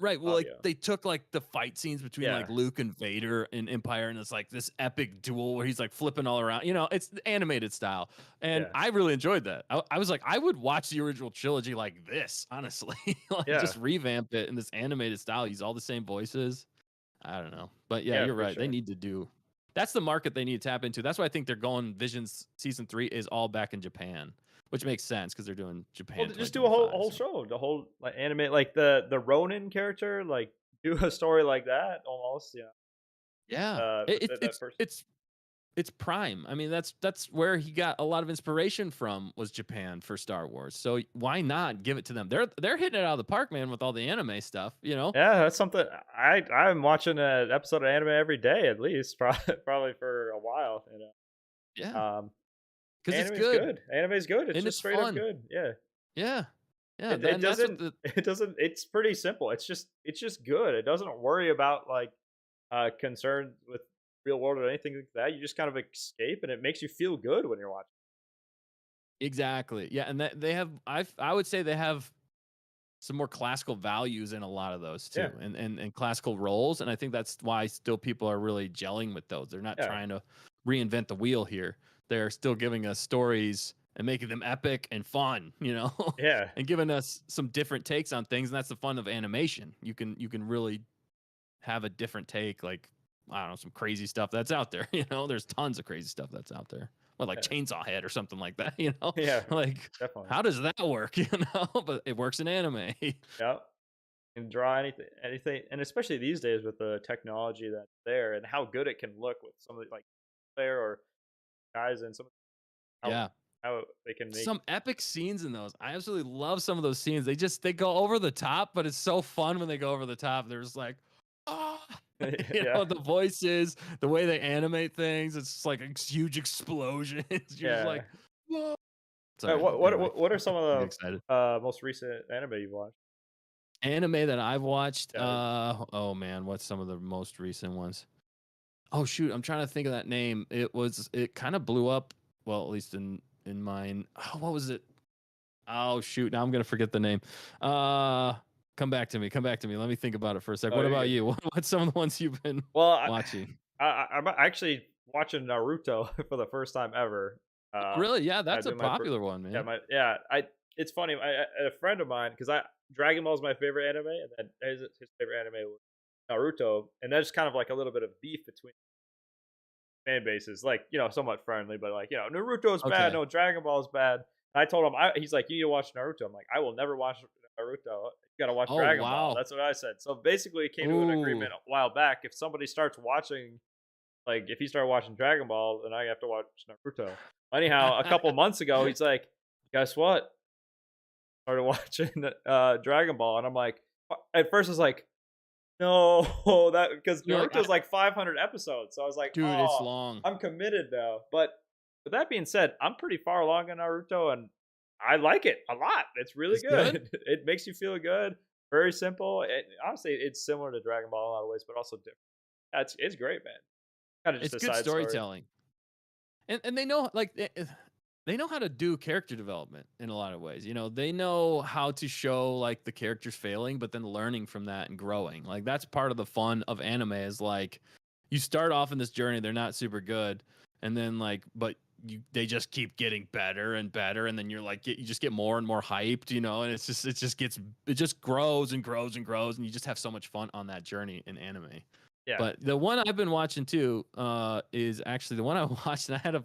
right. Well, like Audio. they took like the fight scenes between Yeah. like Luke and Vader in Empire, and it's like this epic duel where he's like flipping all around. You know, it's the animated style, and Yeah. I really enjoyed that. I was like, I would watch the original trilogy like this, honestly, like Yeah. just revamp it in this animated style. Use all the same voices. I don't know, but yeah, Yeah, you're for right. They sure. need to do. That's the market they need to tap into. That's why I think they're going. Visions season 3 is all back in Japan, which makes sense because they're doing Well, Japan just do a 2025. whole So show, the whole like anime, like the Ronin character, like do a story like that almost. Yeah. yeah, With that person. it's prime. I mean, that's where he got a lot of inspiration from, was Japan for Star Wars. So why not give it to them? They're hitting it out of the park, man, with all the anime stuff. You know? Yeah, that's something I'm watching an episode of anime every day at least, probably for a while. Yeah, because it's Anime's good good. Anime's good. It's and just it's straight up fun. good. Yeah. Yeah, yeah, It and that's what doesn't the it doesn't it's pretty simple. It's just good. It doesn't worry about like concerns with real world or anything like that. You just kind of escape and it makes you feel good when you're watching. exactly. Yeah, and that they have. I would say they have some more classical values in a lot of those Yeah. too, and classical roles. And I think that's why still people are really gelling with those. They're not Yeah. trying to reinvent the wheel here. they're still giving us stories and making them epic and fun, Yeah. and giving us some different takes on things. And that's the fun of animation. You can really have a different take, like I don't know, some crazy stuff that's out there. There's tons of crazy stuff that's out there. Well, like Yeah. Chainsaw Head or something like that. Yeah. Like Definitely. how does that work? But it works in anime. Yeah. Can draw anything, and especially these days with the technology that's there and how good it can look with some of the, like player or guys and some of how Yeah. how they can make. Some epic scenes in those. I absolutely love some of those scenes. They go over the top, but it's so fun when they go over the top. There's like, ah, Yeah. the voices, the way they animate things. It's just like huge explosions. You're just Yeah. like, whoa. Hey, Sorry. what Anyway, what are some I'm of excited. the most recent anime you've watched? Anime that I've watched. Yeah. Oh man, what's some of the most recent ones? Oh shoot, I'm trying to think of that name. It kind of blew up. Well, at least in mine. Oh, what was it? Oh shoot, now I'm gonna forget the name. Come back to me. Come back to me. Let me think about it for a sec. Oh, What you're about good. you? What's some of the ones you've been Well, watching? I'm actually watching Naruto for the first time ever. Really? Yeah, I that's a do my popular one, yeah man. my yeah I it's funny. A friend of mine, because I Dragon Ball is my favorite anime, and then his favorite anime was Naruto, and that's kind of like a little bit of beef between fan bases, like somewhat friendly, but like Naruto's bad, Okay. no Dragon Ball is bad. And I told him he's like, you need to watch Naruto. I'm like, I will never watch Naruto. You gotta watch Oh Dragon Ball. wow. That's what I said. So basically, it came to an Ooh. agreement a while back. If somebody starts watching, like if he started watching Dragon Ball, then I have to watch Naruto. Anyhow, a couple months ago, he's like, guess what? Started watching Dragon Ball, and I'm like, at first I was like, no, that because You're like, Naruto's like 500 episodes, so I was like, dude, it's oh, long. I'm committed now. But with that being said, I'm pretty far along in Naruto, and I like it a lot. It's really It's good. good. It makes you feel good. Very simple. Honestly, it's similar to Dragon Ball in a lot of ways, but also different. It's great, man. Kind of just It's a good side story. storytelling. And they know like they know how to do character development in a lot of ways. They know how to show like the characters failing, but then learning from that and growing. Like that's part of the fun of anime is like you start off in this journey, they're not super good, and then like but they just keep getting better and better, and then you're like you just get more and more hyped, and it just grows and grows and grows, and you just have so much fun on that journey in anime. Yeah. But the one I've been watching too is actually the one I watched and I had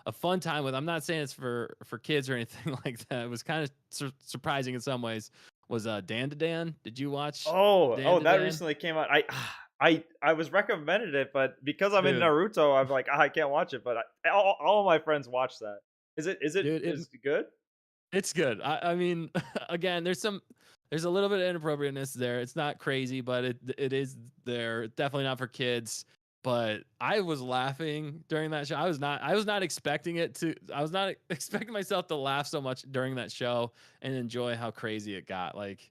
a fun time with. I'm not saying it's for kids or anything like that. It was kind of surprising in some ways. Was Dan to Dan? Did you watch Dan to That Dan? recently came out. I was recommended it, but because I'm in Dude, Naruto, I'm like, I can't watch it. But all of my friends watch that. dude, Is it good? it's good. I mean, again, there's a little bit of inappropriateness there. It's not crazy, but it is there. Definitely not for kids. But I was laughing during that show. I was not expecting it to. I was not expecting myself to laugh so much during that show and enjoy how crazy it got. Like,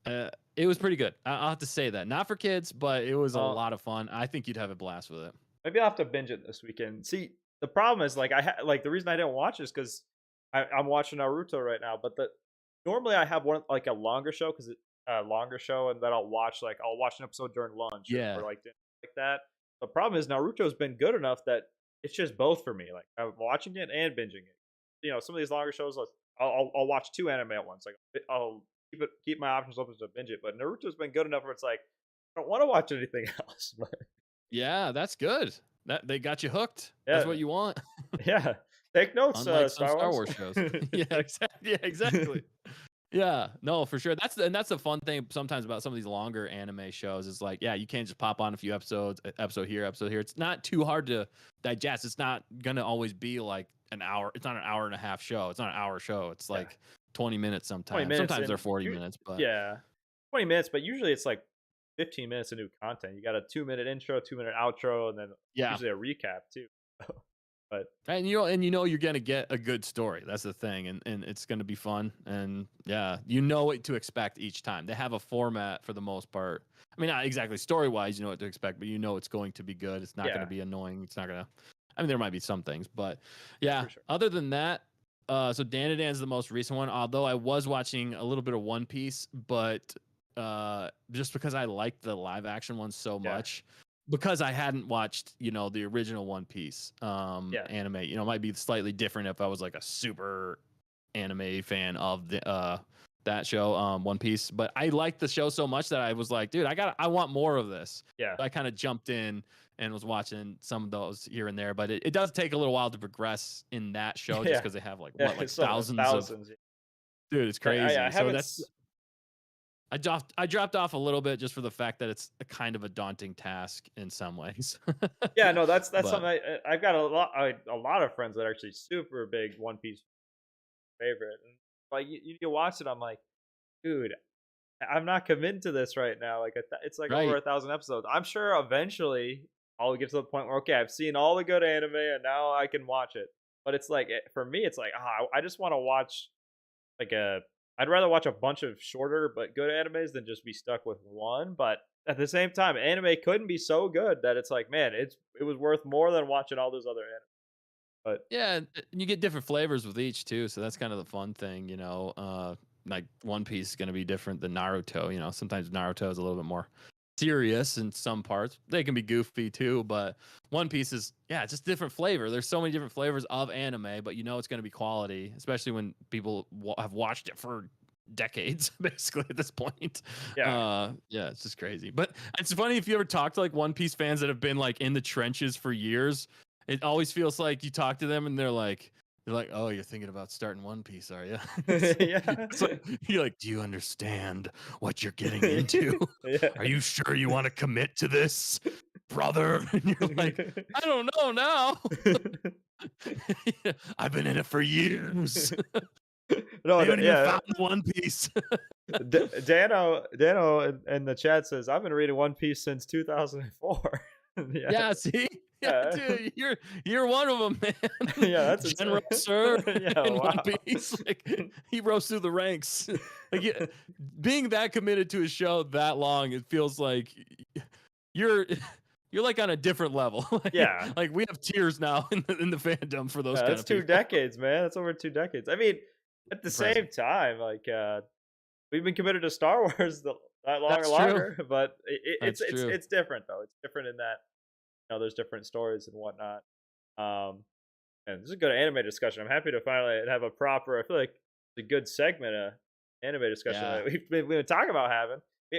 it was pretty good. I'll have to say that. Not for kids, but it was a Uh, lot of fun. I think you'd have a blast with it. Maybe I'll have to binge it this weekend. See, the problem is like like the reason I didn't watch is because I'm watching Naruto right now. But normally I have one like a longer show because it's a longer show, and then I'll watch an episode during lunch or Yeah. like dinner, like that. The problem is Naruto's been good enough that it's just both for me. Like I'm watching it and binging it. Some of these longer shows, I'll watch two anime at once. Like I'll keep my options open to binge it. But Naruto's been good enough where it's like I don't want to watch anything else. But Yeah, that's good. That they got you hooked. That's yeah, what you want. yeah. Take notes, Unlike some Star Star Wars. Wars shows. Yeah, exactly. Yeah, exactly. Yeah, no, for sure. That's the fun thing sometimes about some of these longer anime shows is like, yeah, you can't just pop on a few episodes, episode here, episode here. It's not too hard to digest. It's not gonna always be like an hour. It's not an hour and a half show. It's not an hour show. It's Yeah, like 20 minutes 20 sometimes. minutes Sometimes they're and 40 minutes, but yeah, 20 minutes, but usually it's like 15 minutes of new content. You got a 2-minute intro, 2-minute outro, and then yeah. usually a recap too. But And you're gonna get a good story. That's the thing, and it's gonna be fun. And yeah, you know what to expect each time. They have a format for the most part. I mean, not exactly story wise, you know what to expect, but you know it's going to be good. It's not yeah, gonna be annoying. It's not gonna. I mean, there might be some things, but yeah. for sure. Other than that, so Dan to Dan's the most recent one. Although I was watching a little bit of One Piece, but just because I liked the live action one so Yeah, much. because I hadn't watched, the original One Piece Yeah, anime. It might be slightly different if I was like a super anime fan of the that show, One Piece. But I liked the show so much that I was like, dude, I want more of this. yeah, So I kind of jumped in and was watching some of those here and there. But it does take a little while to progress in that show just yeah, because they have like yeah. what, like So thousands of thousands. dude, it's I crazy. So haven't. that's I dropped off a little bit just for the fact that it's a kind of a daunting task in some ways. Yeah, no, that's But something I've got a lot of friends that are actually super big One Piece favorite, and like you watch it, I'm like, dude, I'm not committed to this right now. Like it's like over right. 1,000 episodes. I'm sure eventually I'll get to the point where okay, I've seen all the good anime and now I can watch it. But it's like for me, it's like I just want to watch like a. I'd rather watch a bunch of shorter but good animes than just be stuck with one. But at the same time, anime couldn't be so good that it's like, man, it was worth more than watching all those other anime. But Yeah, and you get different flavors with each too, so that's kind of the fun thing, like One Piece is going to be different than Naruto, sometimes Naruto is a little bit more serious in some parts. They can be goofy too, but One Piece is just different flavor. There's so many different flavors of anime, but it's going to be quality, especially when people have watched it for decades basically at this point. yeah, Yeah, it's just crazy. But it's funny if you ever talk to like One Piece fans that have been like in the trenches for years, it always feels like you talk to them and they're like, oh, you're thinking about starting One Piece, are you? yeah, It's like, you're like, do you understand what you're getting into? yeah. Are you sure you want to commit to this, brother? And you're like, I don't know now. I've been in it for years. No, I haven't even yeah. found One Piece. Dano in the chat says I've been reading One Piece since 2004. Yeah, Yeah, see? Yeah, yeah, dude, you're one of them, man. yeah. That's General insane. Sir Yeah, in One wow. Piece, like he rose through the ranks. Like being that committed to a show that long, it feels like you're you're like on a different level. Yeah, Like we have tiers now in the fandom for those yeah. kind That's of two people. decades, man. That's over 2 decades. I mean, at the Impressive. same time, like we've been committed to Star Wars that long or That's true. longer, but That's true. it's different though. It's different in that there's different stories and whatnot. Um, and this is a good anime discussion. I'm happy to finally have a proper. I feel like it's a good segment of anime discussion Yeah. that we've been talking about having.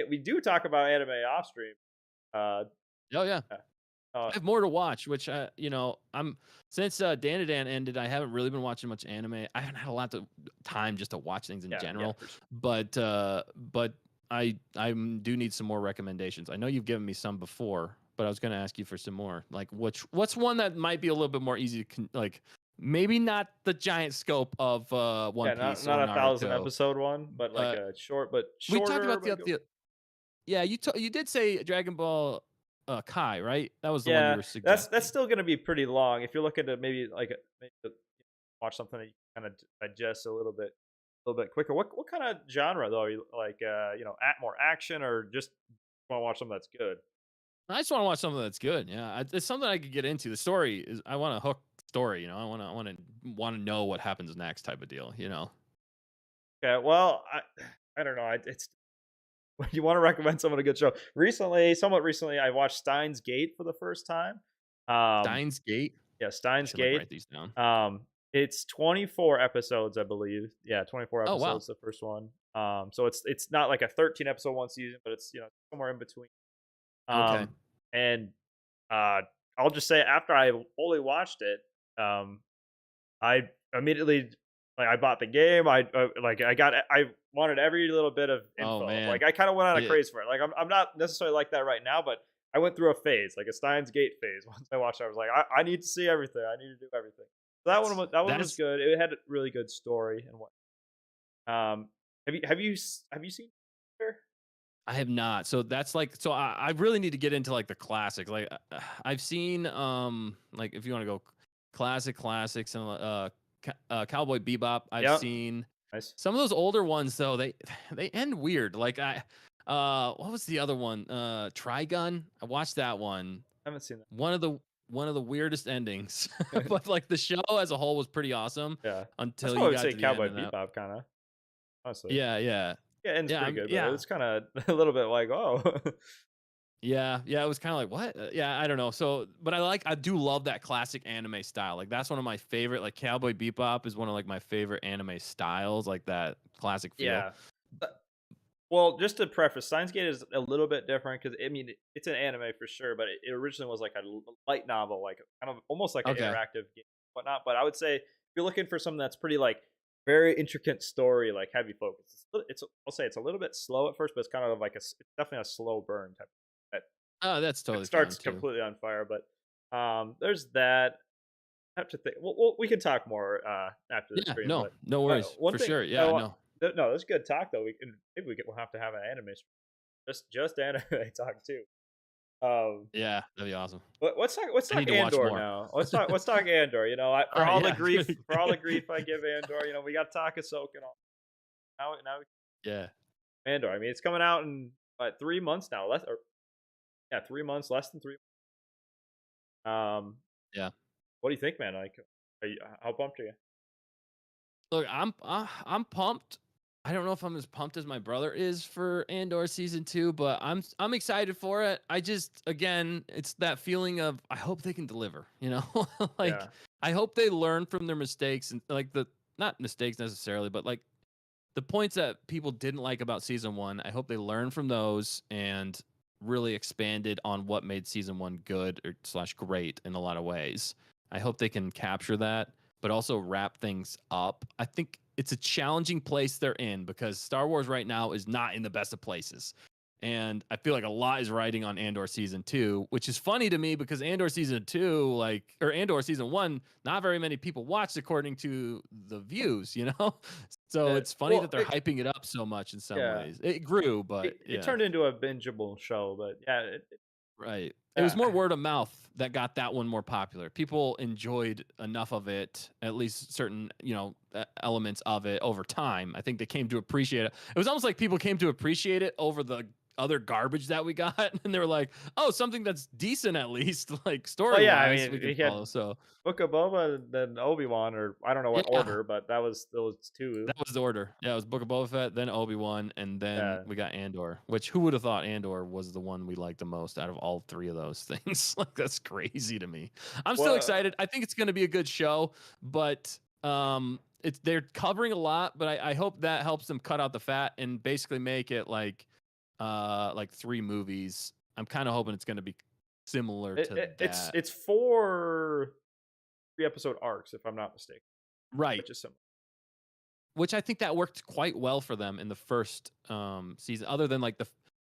We do talk about anime off stream. Uh, Oh yeah. yeah. uh, I have more to watch, which I'm since Dan Dan ended, I haven't really been watching much anime. I haven't had a lot of time just to watch things in yeah, yeah, general, for sure. but I do need some more recommendations. I know you've given me some before, but I was going to ask you for some more. Like what's one that might be a little bit more easy to like maybe not the giant scope of One Yeah, not Piece or not a thousand Naruto. episode one, but like Uh, a short, but we talked shorter. about But go. yeah, you did say Dragon Ball Kai, right? That was the one you Yeah, were that's suggesting. still gonna be pretty long. If you're looking to maybe watch something that you kind of digest a little bit quicker. What kind of genre though? Are you like more action or just want to watch something that's good? I just want to watch something that's good. Yeah, it's something I could get into. The story is I want a hook story. I want to know what happens next type of deal. Yeah, well, I don't know. It's you want to recommend someone a good show. Somewhat recently, I watched Steins Gate for the first time. Um, Steins Gate. yeah, I Steins should like Gate. write these down. It's 24 episodes, I believe. Yeah, 24 Oh wow. episodes, the first one. So it's not like a 13 episode one season, but it's somewhere in between. Okay. And uh, I'll just say after I fully watched it, I immediately I bought the game. I wanted every little bit of Oh info. man. Like I kind of went on a Yeah. craze for it. Like I'm not necessarily like that right now, but I went through a phase, like a Steins Gate phase. Once I watched it, I was like, I need to see everything. I need to do everything. So that one was That's good. It had a really good story and what. Have you seen? I have not. So that's like so I really need to get into like the classics. Like I've seen like if you want to go classics and Cowboy Bebop. I've Yep. seen Nice. some of those older ones though. They end weird. Like what was the other one? Trigun. I watched that one. I haven't seen that. One of the weirdest endings. But like the show as a whole was pretty awesome Yeah. That's until what I you would got say to the end Cowboy and that. Bebop kind of, honestly. Yeah, yeah. Yeah, and it's Yeah, pretty good, but yeah. it's kind of a little bit like, oh. Yeah, yeah, it was kind of like what? Yeah, I don't know. So, but I do love that classic anime style. Like that's one of my favorite. Like Cowboy Bebop is one of like my favorite anime styles. Like that classic feel. Yeah. Well, just to preface, Steins Gate is a little bit different because I mean it's an anime for sure, but it originally was like a light novel, like kind of almost like an Okay. interactive game, whatnot. But I would say if you're looking for something that's pretty like very intricate story, like heavy focus, I'll say it's a little bit slow at first, but it's kind of like it's definitely a slow burn type. That Oh, that's it totally fine starts too. completely on fire, but there's that. I have to think. We can talk more after the Yeah, stream, no, but no worries one for thing. sure. Yeah, Oh, no. no, that's good talk though. We'll have to have an anime just anime talk too. Um, Yeah, that'd be awesome. let's I need talk to watch Andor more. now. Let's talk Andor. You know, All right, yeah, for all the grief I give Andor, you know, we got to talk Ahsoka and all. Now yeah, Andor. I mean, it's coming out in 3 months now. Less or yeah, 3 months, less than three. Um, yeah. what do you think, man? Like, how pumped are you? Look, I'm pumped. I don't know if I'm as pumped as my brother is for Andor season 2, but I'm excited for it. I just again, it's that feeling of I hope they can deliver, you know? Like Yeah, I hope they learn from their mistakes and like the not mistakes necessarily, but like the points that people didn't like about season 1. I hope they learn from those and really expanded on what made season 1 good or slash great in a lot of ways. I hope they can capture that but also wrap things up. I think it's a challenging place they're in because Star Wars right now is not in the best of places. And I feel like a lot is riding on Andor season 2, which is funny to me because Andor season 2, like, or Andor season 1, not very many people watched according to the views, you know? So it's funny well, that they're hyping it up so much in some yeah. ways. It grew, but It yeah. turned into a bingeable show, but yeah, Right. It was uh, more word of mouth that got that one more popular. People enjoyed enough of it, at least certain, elements of it over time. I think they came to appreciate it. It was almost like people came to appreciate it over the other garbage that we got. And they were like, oh, something that's decent at least, like well, story yeah. I wise, mean, we can we follow. had So, Book of Boba, and then Obi-Wan, or I don't know what yeah, order, but that was those two. that was the order. Yeah, it was Book of Boba Fett, then Obi-Wan, and then Yeah. we got Andor, which who would have thought Andor was the one we liked the most out of all three of those things? Like that's crazy to me. I'm still Well, excited. I think it's going to be a good show, but they're covering a lot, but I hope that helps them cut out the fat and basically make it like 3 movies. I'm kind of hoping it's going to be similar to that. it's 4 3-episode arcs, if I'm not mistaken, Right. which is similar. Which I think that worked quite well for them in the first season. Other than like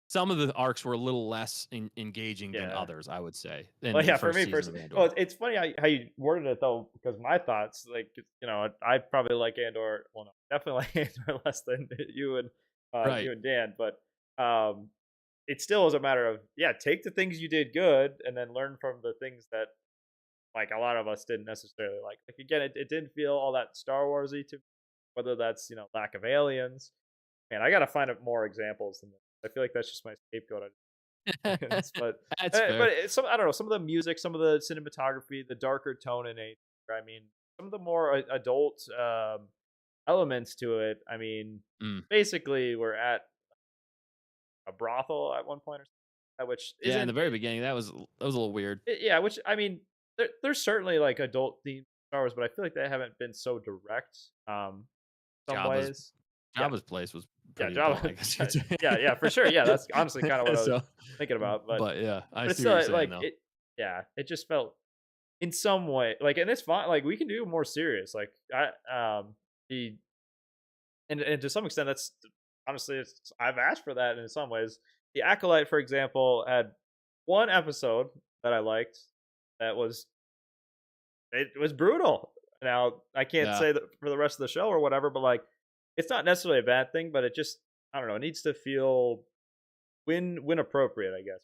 some of the arcs were a little less engaging than Yeah. others, I would say, in Well, the yeah, for first me season of personally. Andor. Well, it's funny how you worded it though, because my thoughts, like, I probably like Andor. Well, no, definitely like Andor less than Right. you and Dan, but um, it still is a matter of, yeah, take the things you did good and then learn from the things that like a lot of us didn't necessarily like. Like again, it didn't feel all that Star Warsy to me, whether that's lack of aliens. Man, I gotta find out more examples than this. I feel like that's just my scapegoat. But That's fair. some, I don't know, some of the music, some of the cinematography, the darker tone in nature. I mean, some of the more adult elements to it. I mean, Mm. basically, we're at a brothel at one point or something, which Yeah, in isn't. the very beginning, that was a little weird. Yeah, which I mean, there's certainly like adult themed Star Wars, but I feel like they haven't been so direct. Some Jabba's ways. Yeah, Jabba's place was yeah, pretty adult, Java. I guess you could say. Yeah, for sure. Yeah, that's honestly kind of what I was So, thinking about. But but yeah, I it's see what still you're saying like though. it. Yeah, it just felt in some way like, and it's fine. Like we can do more serious. Like the and to some extent, that's honestly, I've asked for that in some ways. The Acolyte, for example, had one episode that I liked that was it was brutal. Now I can't Yeah. say that for the rest of the show or whatever, but like it's not necessarily a bad thing, but it just, I don't know, it needs to feel when appropriate, I guess.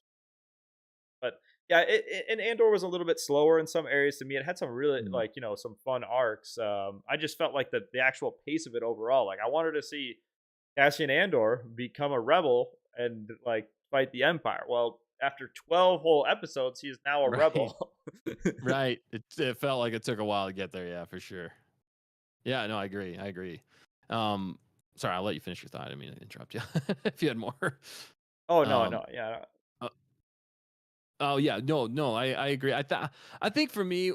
But yeah, and Andor was a little bit slower in some areas to me. It had some really Mm. like some fun arcs. I just felt like the actual pace of it overall. Like I wanted to see Cassian Andor become a rebel and like fight the Empire. Well, after 12 whole episodes, he is now a Right. rebel. Right. It felt like it took a while to get there, yeah, for sure. Yeah, no, I agree. I agree. Um, sorry, I'll let you finish your thought. I didn't mean to interrupt you if you had more. Oh no, Um, no, yeah. uh, Oh yeah, no, I agree. I think for me,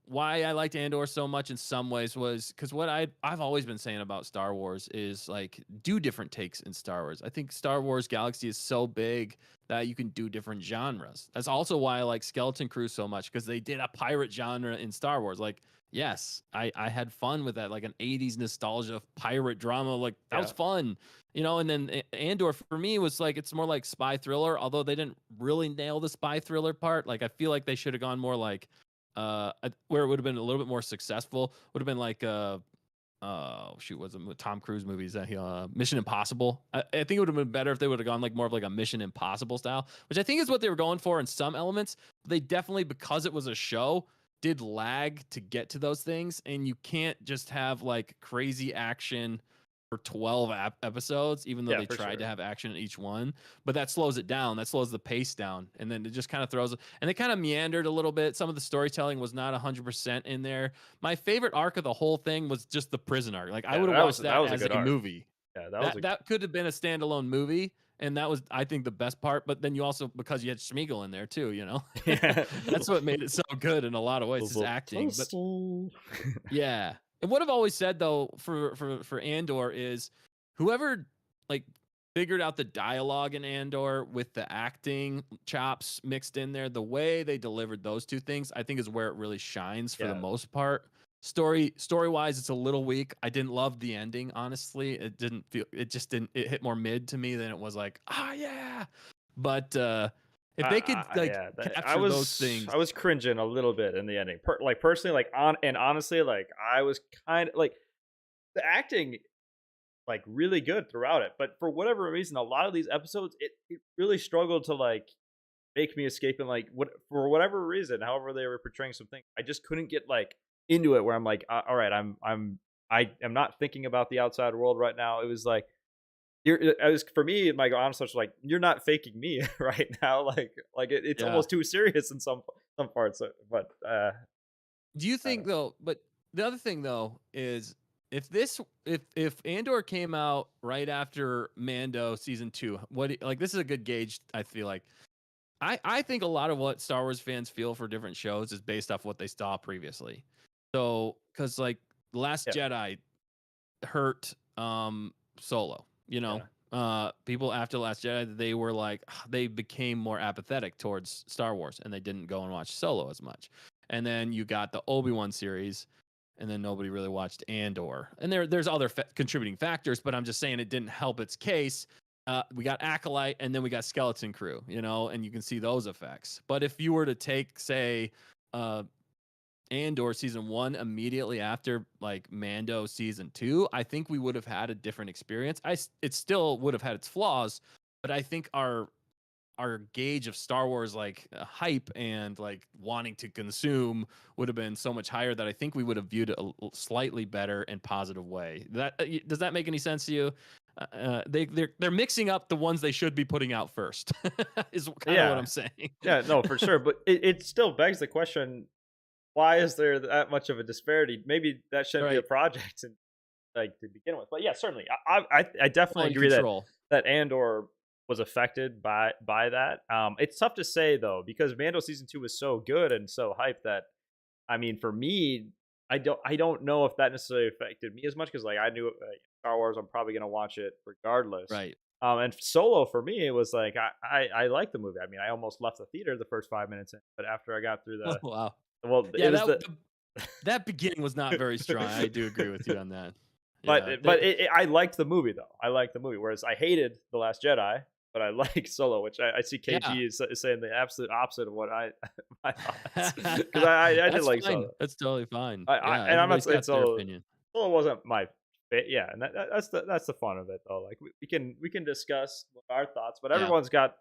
why I liked Andor so much in some ways was because what I've always been saying about Star Wars is like do different takes in Star Wars. I think Star Wars Galaxy is so big that you can do different genres. That's also why I like Skeleton Crew so much because they did a pirate genre in Star Wars. Like, yes, I had fun with that, like an '80s nostalgia pirate drama. Like that was Yeah, fun. And then Andor for me was like it's more like spy thriller, although they didn't really nail the spy thriller part. Like I feel like they should have gone more like where it would have been a little bit more successful. Would have been like shoot, was it Tom Cruise movies that he Mission Impossible. I think it would have been better if they would have gone like more of like a Mission Impossible style, which I think is what they were going for in some elements. But they definitely, because it was a show, did lag to get to those things, and you can't just have like crazy action for 12 episodes, even though yeah, they for tried to sure. have action in each one. But that slows it down. That slows the pace down. And then it just kind of throws it. And they kind of meandered a little bit. Some of the storytelling was not 100% in there. My favorite arc of the whole thing was just the prison arc. Like, I Yeah, would have that was watched that that was a as good a arc. movie. Yeah, that was That a that could have been a standalone movie. And that was, I think, the best part. But then you also, because you had Schmiegel in there too, yeah. that's what made it so good in a lot of ways, his Little acting. But pistol. yeah. And what I've always said though for Andor is whoever like figured out the dialogue in Andor with the acting chops mixed in there, the way they delivered those two things, I think is where it really shines for the Yeah, most part. Story wise, it's a little weak. I didn't love the ending, honestly. It just didn't, it hit more mid to me than it was like, yeah. But if they could like yeah, capture those things, I was cringing a little bit in the ending. Like personally, like on and honestly, like I was kind of like the acting like really good throughout it, but for whatever reason, a lot of these episodes, it really struggled to like make me escape and like what for whatever reason, however they were portraying something, I just couldn't get like into it. Where I'm like, all right, I am not thinking about the outside world right now. It was like I was for me, my honest was like, you're not faking me right now. It's yeah. almost too serious in some parts. But Do you I don't think know. though? But the other thing though is if Andor came out right after Mando season 2, like this is a good gauge. I feel like I think a lot of what Star Wars fans feel for different shows is based off what they saw previously. So because like The Last Yeah, Jedi hurt Solo, yeah, people after Last Jedi, they were like they became more apathetic towards Star Wars and they didn't go and watch Solo as much. And then you got the Obi-Wan series, and then nobody really watched Andor. And there's other contributing factors, but I'm just saying it didn't help its case. We got Acolyte, and then we got Skeleton Crew, and you can see those effects. But if you were to take, say, uh, Andor season 1 immediately after like Mando season 2, I think we would have had a different experience. It still would have had its flaws, but I think our gauge of Star Wars like hype and like wanting to consume would have been so much higher that I think we would have viewed it a slightly better and positive way. Does that make any sense to you? They're mixing up the ones they should be putting out first. Is kind of what yeah, I'm saying. yeah. No, for sure. But it still begs the question: why is there that much of a disparity? Maybe that shouldn't be a Right. project like to begin with. But yeah, certainly, I definitely Quality agree that control. Andor was affected by that. It's tough to say though because Mando season 2 was so good and so hyped that I mean for me, I don't know if that necessarily affected me as much because like I knew Star Wars, I'm probably gonna watch it regardless. Right. And Solo for me, it was like I like the movie. I mean, I almost left the theater the first 5 minutes in, but after I got through Oh, wow. well, it Yeah, was the that beginning was not very strong. I do agree with you on that. But Yeah. I liked the movie though. I liked the movie, whereas I hated The Last Jedi, but I like Solo, which I see Yeah. KG is saying the absolute opposite of what I my thoughts because I did That's like fine. Solo. That's totally fine. I Yeah, and I'm not everybody's saying got their Solo. opinion. Solo wasn't my yeah, and that's the fun of it though. Like we can discuss our thoughts, but Yeah. everyone's got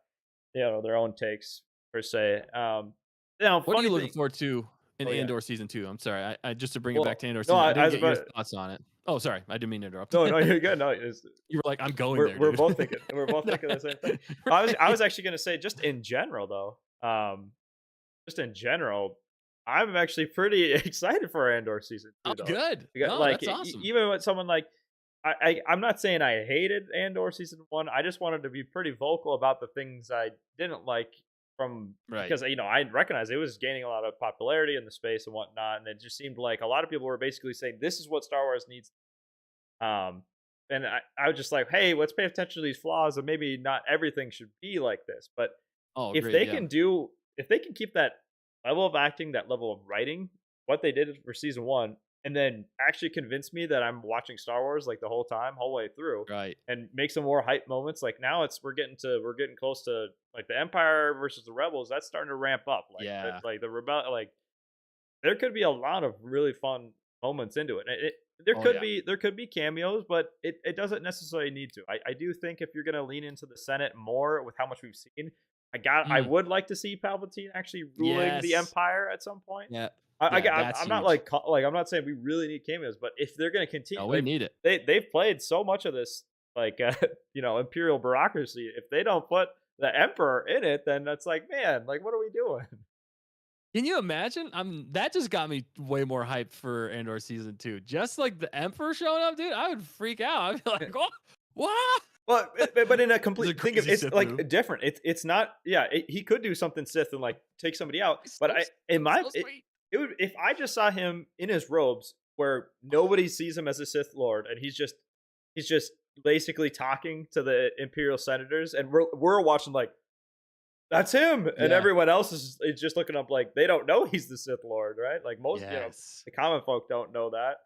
their own takes per se. What are Funny you looking thing. forward to in Oh yeah. Andor season 2? I'm sorry. I just to bring it back Well, to Andor no, season. I I didn't was get your about thoughts on it. Oh, sorry. I didn't mean to interrupt. no, you're good. No, You were like, I'm going there, dude. we're both thinking the same thing. I was Right. actually gonna say just in general though, just in general, I'm actually pretty excited for Andor season Oh, 2 though. good. No, Like that's awesome. even with someone like I'm not saying I hated Andor season 1. I just wanted to be pretty vocal about the things I didn't like Right. because I recognize it was gaining a lot of popularity in the space and whatnot, and it just seemed like a lot of people were basically saying this is what Star Wars needs. Um, and I was just like, hey, let's pay attention to these flaws, and maybe not everything should be like this. But Oh, if agreed. they Yeah. can do, if they can keep that level of acting, that level of writing, what they did for season one, and then actually convince me that I'm watching Star Wars like the whole way through, Right. and make some more hype moments. Like now, we're getting close to like the Empire versus the Rebels. That's starting to ramp up. Yeah. Like the rebel, like there could be a lot of really fun moments into it. Oh yeah. There could be cameos, but it doesn't necessarily need to. I do think if you're gonna lean into the Senate more with how much we've seen, I Mm. would like to see Palpatine actually ruling the Yes. Empire at some point. Yeah. Yeah. That's I'm not huge. I'm not saying we really need cameos, but if they're gonna continue, No, we need it. they've played so much of this like imperial bureaucracy. If they don't put the Emperor in it, then that's like, man, like what are we doing? Can you imagine? That just got me way more hyped for Andor season 2. Just like the Emperor showing up, dude, I would freak out. I'd be like, "What? What?" Well, but in a It's a complete think of crazy it's Sith move. like different. It's not. Yeah, he could do something Sith and like take somebody out. It's But so, in my so sweet. it would if I just saw him in his robes where nobody sees him as a Sith Lord and he's just basically talking to the Imperial senators and we're watching like that's him and Yeah. everyone else is just looking up like they don't know he's the Sith Lord, right? Like most Yes. the common folk don't know that.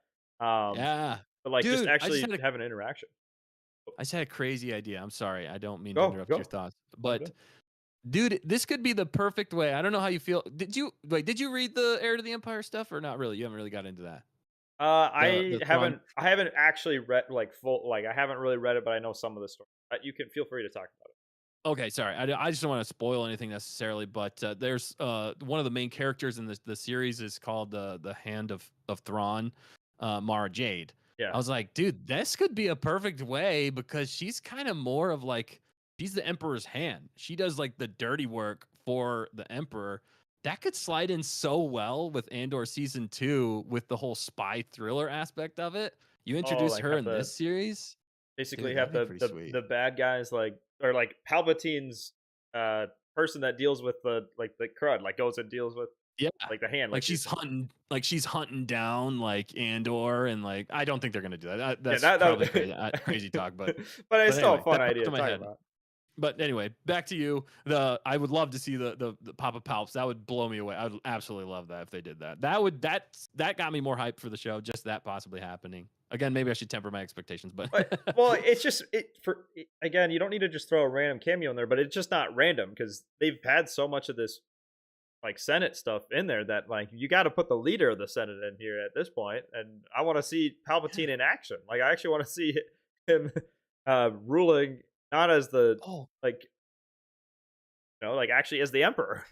Yeah. But like just Dude, actually have an interaction. I just had a crazy idea. I'm sorry. I don't mean to Go interrupt go. your thoughts. All But good. dude, this could be the perfect way. I don't know how you feel. Did you read the Heir to the Empire stuff or not really? You haven't really got into that. The Thrawn. I haven't actually read like full like I haven't really read it, but I know some of the story. You can feel free to talk about it. Okay, sorry. I just don't want to spoil anything necessarily, but there's one of the main characters in the series is called the Hand of Thrawn, Mara Jade. Yeah. I was like, dude, this could be a perfect way because she's kind of more of like she's the Emperor's hand. She does like the dirty work for the Emperor. That could slide in so well with Andor season 2 with the whole spy thriller aspect of it. You Oh, introduce like her have in this series, basically dude, have that'd be pretty sweet. the bad guys like or like Palpatine's person that deals with the crud, like goes and deals with Yeah. like the hand, Like she's hunting down like Andor and like I don't think they're gonna do that. yeah, That's probably crazy, crazy talk, but it's still a anyway, fun that popped idea in to my talk head. about. But anyway, back to you. I would love to see the Papa Palps. That would blow me away. I would absolutely love that if they did that. That got me more hype for the show. Just that possibly happening. Again, maybe I should temper my expectations, but Well, it's just again, you don't need to just throw a random cameo in there, but it's just not random because they've had so much of this like Senate stuff in there that like you got to put the leader of the Senate in here at this point, and I want to see Palpatine in action. Like I actually want to see him ruling not as the oh like like actually as the Emperor.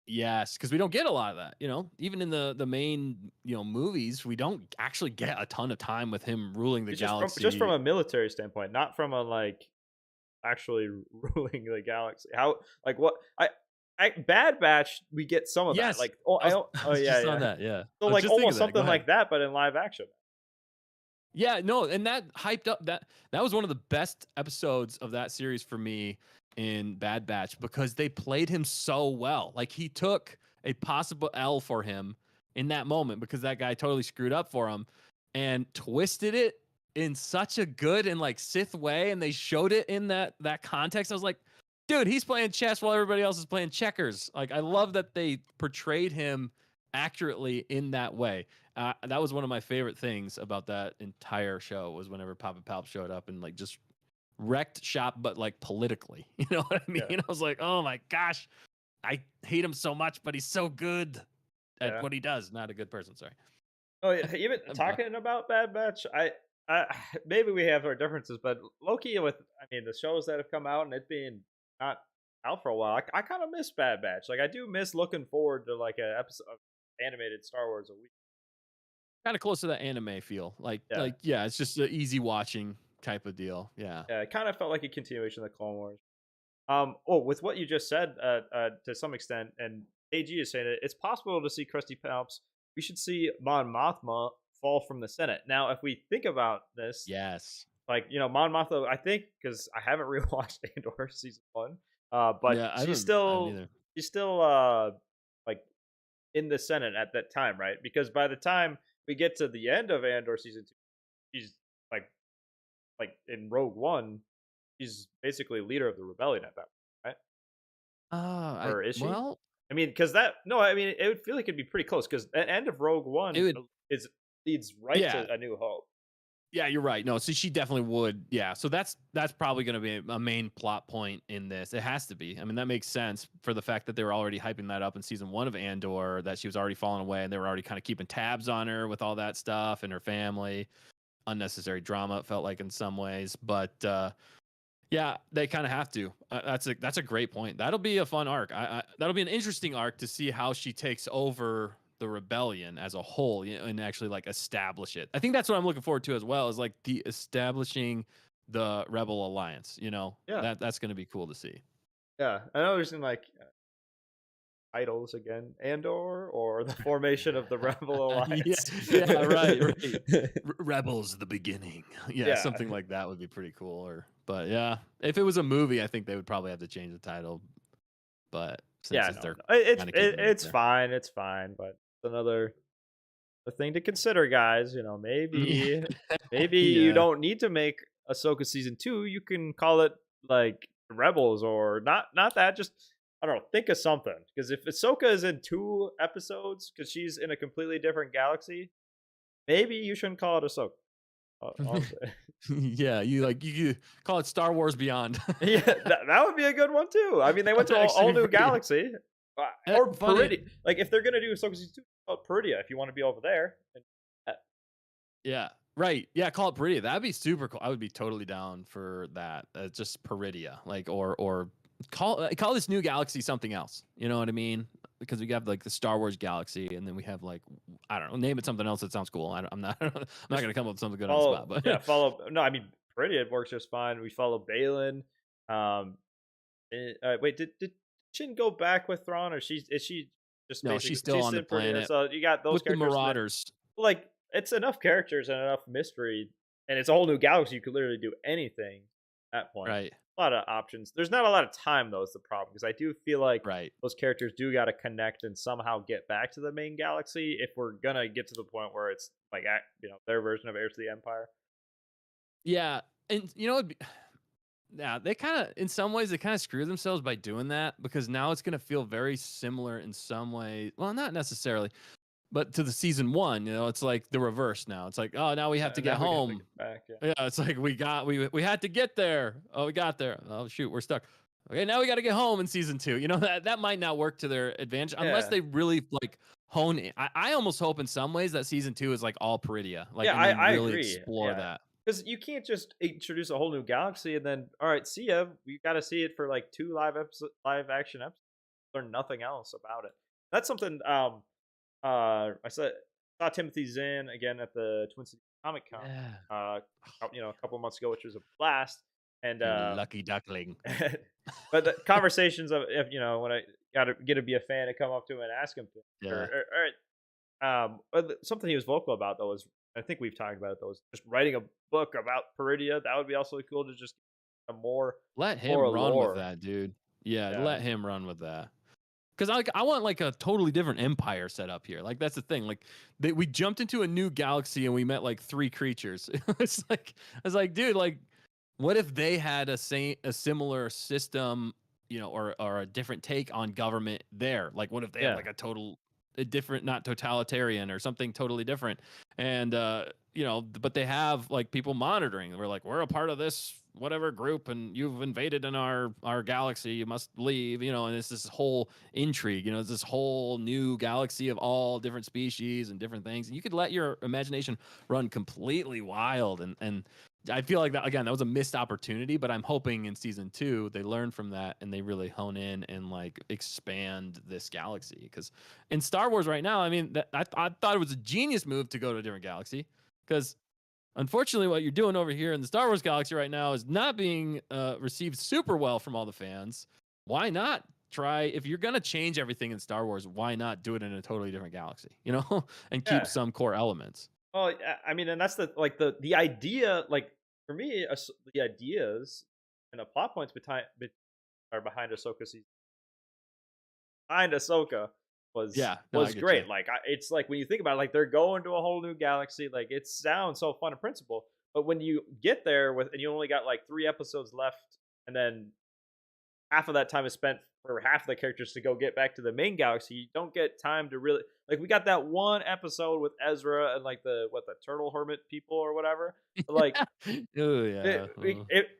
yes, because we don't get a lot of that. Even in the main movies, we don't actually get a ton of time with him ruling the It's galaxy. just from a military standpoint, not from a like actually ruling the galaxy. How like what Bad Batch we get some of Yes, that like I was yeah just on that. Yeah, so I was like just thinking almost that. Go something ahead. like that but in live action. Yeah, no, and that hyped up that was one of the best episodes of that series for me in Bad Batch because they played him so well. Like he took a possible L for him in that moment because that guy totally screwed up for him and twisted it in such a good and like Sith way and they showed it in that context. I was like, dude, he's playing chess while everybody else is playing checkers. Like I love that they portrayed him accurately in that way. That was one of my favorite things about that entire show was whenever Papa Palp showed up and like just wrecked shop, but like politically, you know what I mean? Yeah. I was like, oh my gosh, I hate him so much, but he's so good at Yeah. what he does. Not a good person, sorry. Oh yeah, even talking about Bad Batch, I maybe we have our differences, but Loki with the shows that have come out and it being not out for a while, I kind of miss Bad Batch. Like I do miss looking forward to like an episode of animated Star Wars a week. Kind of close to that anime feel. Yeah. Yeah, it's just an easy watching type of deal. Yeah. Yeah, it kind of felt like a continuation of the Clone Wars. With what you just said, to some extent, and AG is saying it, it's possible to see Krusty Palps. We should see Mon Mothma fall from the Senate. Now, if we think about this, Yes. like Mon Mothma, I think because I haven't rewatched Andor season 1, But Yeah, I haven't either. she's still like in the Senate at that time, right? Because by the time we get to the end of Andor season 2, she's like in Rogue One, she's basically leader of the rebellion at that point, right? I Or is she? well, I mean, because that no, I mean, it would feel like it'd be pretty close because the end of Rogue it One would is leads right yeah. to A New Hope. Yeah, you're right. No, so she definitely would. Yeah, so that's probably going to be a main plot point in this. It has to be. I mean, that makes sense for the fact that they were already hyping that up in season 1 of Andor, that she was already falling away, and they were already kind of keeping tabs on her with all that stuff and her family. Unnecessary drama, it felt like in some ways, but yeah, they kind of have to. That's a great point. That'll be a fun arc. That'll be an interesting arc to see how she takes over the rebellion as a whole, and actually like establish it. I think that's what I'm looking forward to as well, is like the establishing the Rebel Alliance. Yeah, That's going to be cool to see. yeah. I know there's like titles again, Andor or the formation of the Rebel Yeah, Alliance. yeah, right. Rebels the beginning. Yeah, Yeah, something like that would be pretty cool. But yeah, if it was a movie, I think they would probably have to change the title. But since yeah. No, they're no. kind of keeping it It's there. fine. It's fine. But it's another a thing to consider, guys. Yeah. Maybe you Yeah. don't need to make Ahsoka season 2. You can call it like Rebels or not that. Just I don't know. Think of something because if Ahsoka is in 2 episodes because she's in a completely different galaxy, maybe you shouldn't call it Ahsoka. I'll say. Yeah, you call it Star Wars Beyond. Yeah, that would be a good one too. I mean, they went That'd to actually all be new pretty galaxy, or funny. Peridia. Like if they're gonna do Ahsoka season 2, call it Peridia if you want to be over there. Yeah, right. Yeah, call it Peridia. That'd be super cool. I would be totally down for that. Just Peridia, like or call this new galaxy something else. You know what I mean? Because we have like the Star Wars galaxy, and then we have like I don't know, name it something else that sounds cool. I'm not I'm not Just gonna come up with something good on the spot, follow, but yeah, follow. No, I mean Peridia works just fine. We follow Balin. Um, wait, did Shin go back with Thrawn, or is she just no, she's basically still she's on the in Peridia? planet So you got those with the characters, and then Marauders. like it's enough characters and enough mystery, and it's a whole new galaxy. You could literally do anything at that point. Right, A lot of options. There's not a lot of time though. Is the problem because I do feel like right. those characters do got to connect and somehow get back to the main galaxy if we're gonna get to the point where it's like their version of Heirs to the Empire. Yeah, and yeah, they kind of, in some ways, they kind of screw themselves by doing that because now it's going to feel very similar in some way. Well, not necessarily, but to the season 1, it's like the reverse now. It's like, oh, now we have to And get now we have to home. get back. Yeah. Yeah, it's like we had to get there. Oh, we got there. Oh shoot, we're stuck. Okay, now we got to get home in season 2. That might not work to their advantage unless Yeah. they really like hone it. I almost hope in some ways that season 2 is like all Peridia, like, Yeah, and they I really agree. explore Yeah. that. Because you can't just introduce a whole new galaxy and then, all right, see ya. We got to see it for like 2 live action episodes. Learn nothing else about it. That's something. I saw Timothy Zahn again at the Twin Cities Comic Con. Yeah, A couple months ago, which was a blast. And you lucky duckling. but the conversations of if when I got to get to be a fan and come up to him and ask him things. Yeah. Something he was vocal about though was I think we've talked about it though is just writing a book about Peridia. That would be also cool to just a Let more him run with lore. that, dude. Yeah, Yeah, let him run with that. Because I want like a totally different empire set up here. Like that's the thing. Like we jumped into a new galaxy and we met like 3 creatures. It's like, dude, like what if they had a similar system, or a different take on government there? Like what if they had yeah, like a different, not totalitarian or something totally different? And but they have like people monitoring. We're like, we're a part of this whatever group and you've invaded in our galaxy, you must leave, and it's this whole intrigue, it's this whole new galaxy of all different species and different things, and you could let your imagination run completely wild. And I feel like that, again, that was a missed opportunity, but I'm hoping in season 2 they learn from that and they really hone in and like expand this galaxy. Because in Star Wars right now, I mean, I thought it was a genius move to go to a different galaxy, because unfortunately, what you're doing over here in the Star Wars galaxy right now is not being received super well from all the fans. Why not try, if you're going to change everything in Star Wars, why not do it in a totally different galaxy, and keep yeah. some core elements? Well, I mean, and that's the idea. Like for me, the ideas and the plot points behind or behind Ahsoka season behind Ahsoka Yeah, no, I was get you. great. Like it's like when you think about it, like they're going to a whole new galaxy. Like it sounds so fun in principle, but when you get there with and you only got like 3 episodes left, and then half of that time is spent for half of the characters to go get back to the main galaxy. You don't get time to really like. We got that one episode with Ezra and like the turtle hermit people or whatever. But like Oh yeah.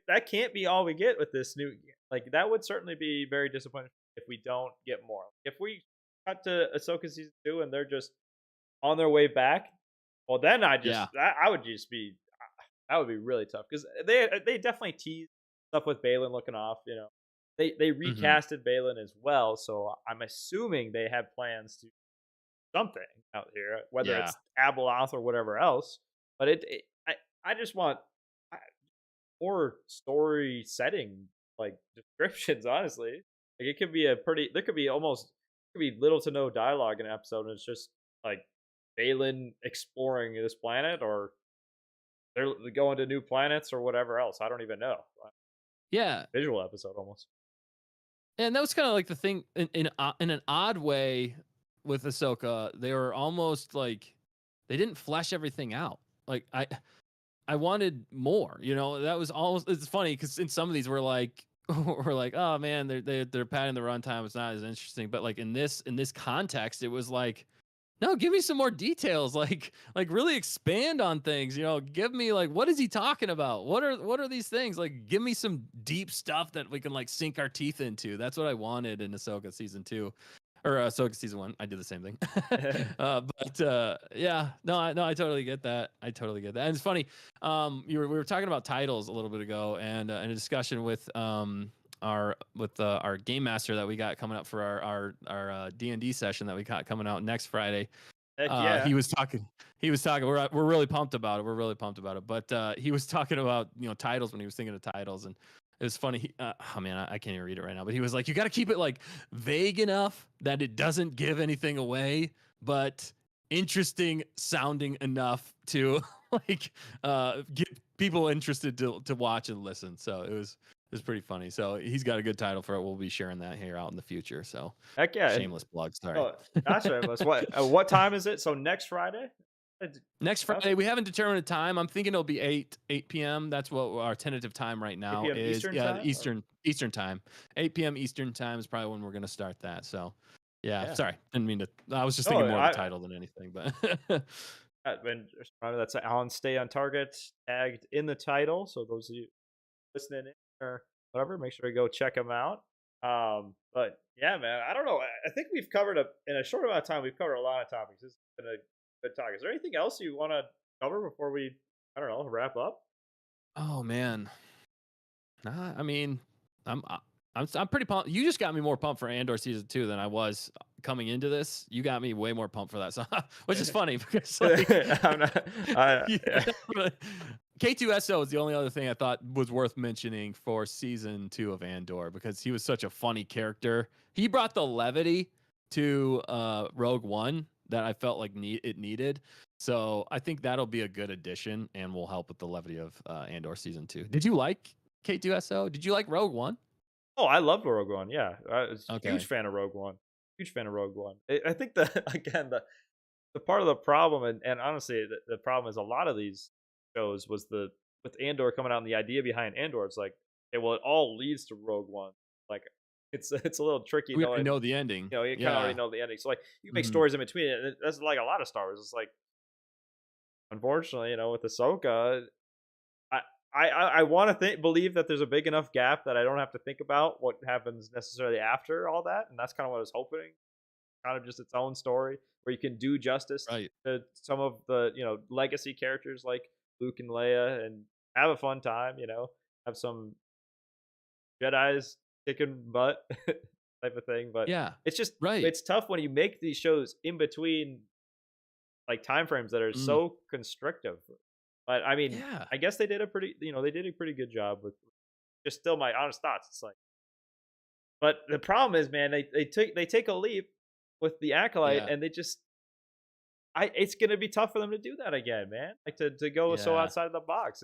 that can't be all we get with this new. Like that would certainly be very disappointing if we don't get more. If we got to Ahsoka season 2 and they're just on their way back, well then Yeah. I would just be that would be really tough because they definitely tease stuff with Balin looking off. You know, they Hmm. recasted Balin as well, so I'm assuming they have plans to do something out here, whether Yeah. it's Abeloth or whatever else. But I just want I- more story setting like descriptions. Honestly, like it could be a pretty. There could be almost could be little to no dialogue in an episode, and it's just like Balin exploring this planet or they're going to new planets or whatever else. I don't even know. Yeah. Visual episode almost. And that was kind of like the thing in an odd way with Ahsoka. They were almost like they didn't flesh everything out. Like I wanted more. You know, that was almost. It's funny because in some of these we're like we're like, oh man, they're padding the runtime. It's not as interesting. But like in this context, it was like, no, give me some more details. Like really expand on things. You know, give me like what is he talking about? What are these things? Like give me some deep stuff that we can like sink our teeth into. That's what I wanted in Ahsoka season 2. Or Ahsoka season 1, I did the same thing, but yeah, no, I totally get that. I totally get that. And it's funny, we were talking about titles a little bit ago, and in a discussion with our game master that we got coming up for our D&D session that we got coming out next Friday. Heck yeah. He was talking. We're really pumped about it. We're really pumped about it. But he was talking about titles when he was thinking of titles, and it was funny. Oh man, I can't even read it right now. But he was like, you got to keep it like vague enough that it doesn't give anything away, but interesting sounding enough to like get people interested to watch and listen. So it was pretty funny. So he's got a good title for it. We'll be sharing that here out in the future. So Heck yeah. And shameless plug. Sorry. oh, gotcha. What time is it? So next Friday? Next Friday, we haven't determined a time. I'm thinking it'll be 8 p.m. That's what our tentative time right 8 now p.m. is. Eastern Yeah, time? Or? Eastern time. 8 p.m. Eastern time is probably when we're gonna start that. So, yeah. Yeah. Sorry, didn't mean to. I was just No, thinking more of the title than anything. But and just remember that's on Stay on Target tagged in the title. So those of you listening in or whatever, make sure to go check them out. But yeah, man, I don't know. I think we've covered in a short amount of time. We've covered a lot of topics. This has been a good talk. Is there anything else you want to cover before we, I don't know, wrap up? oh man, nah. I mean, I'm pretty pumped. You just got me more pumped for Andor season 2 than I was coming into this. You got me way more pumped for that, so which is funny because like I'm not. Yeah. K2SO is the only other thing I thought was worth mentioning for season 2 of Andor because he was such a funny character. He brought the levity to Rogue One that I felt like it needed. So I think that'll be a good addition and will help with the levity of Andor season 2. Did you like K2SO? Did you like Rogue One? Oh, I loved Rogue One. Yeah, I was a huge Okay. fan of Rogue One. Huge fan of Rogue One. I think the again the part of the problem and honestly the problem is a lot of these shows was the with Andor coming out and the idea behind Andor. It's like, okay, well, it all leads to Rogue One. Like it's a little tricky We already knowing know the ending. you kind of already Yeah. know the ending. So like you can make Mhm. stories in between it. And that's like a lot of Star Wars. It's like unfortunately, with Ahsoka, I I want to believe that there's a big enough gap that I don't have to think about what happens necessarily after all that, and that's kind of what I was hoping. Kind of just its own story where you can do justice Right. to some of the legacy characters like Luke and Leia and have a fun time. Have some Jedi's kicking butt type of thing. But Yeah. it's just Right. it's tough when you make these shows in between like time frames that are Mm. so constrictive. But I mean, Yeah. I guess they did a pretty good job with just still my honest thoughts. It's like, but the problem is, man, they take a leap with the acolyte, Yeah. and it's gonna be tough for them to do that again, man. Like to go so Yeah. outside of the box.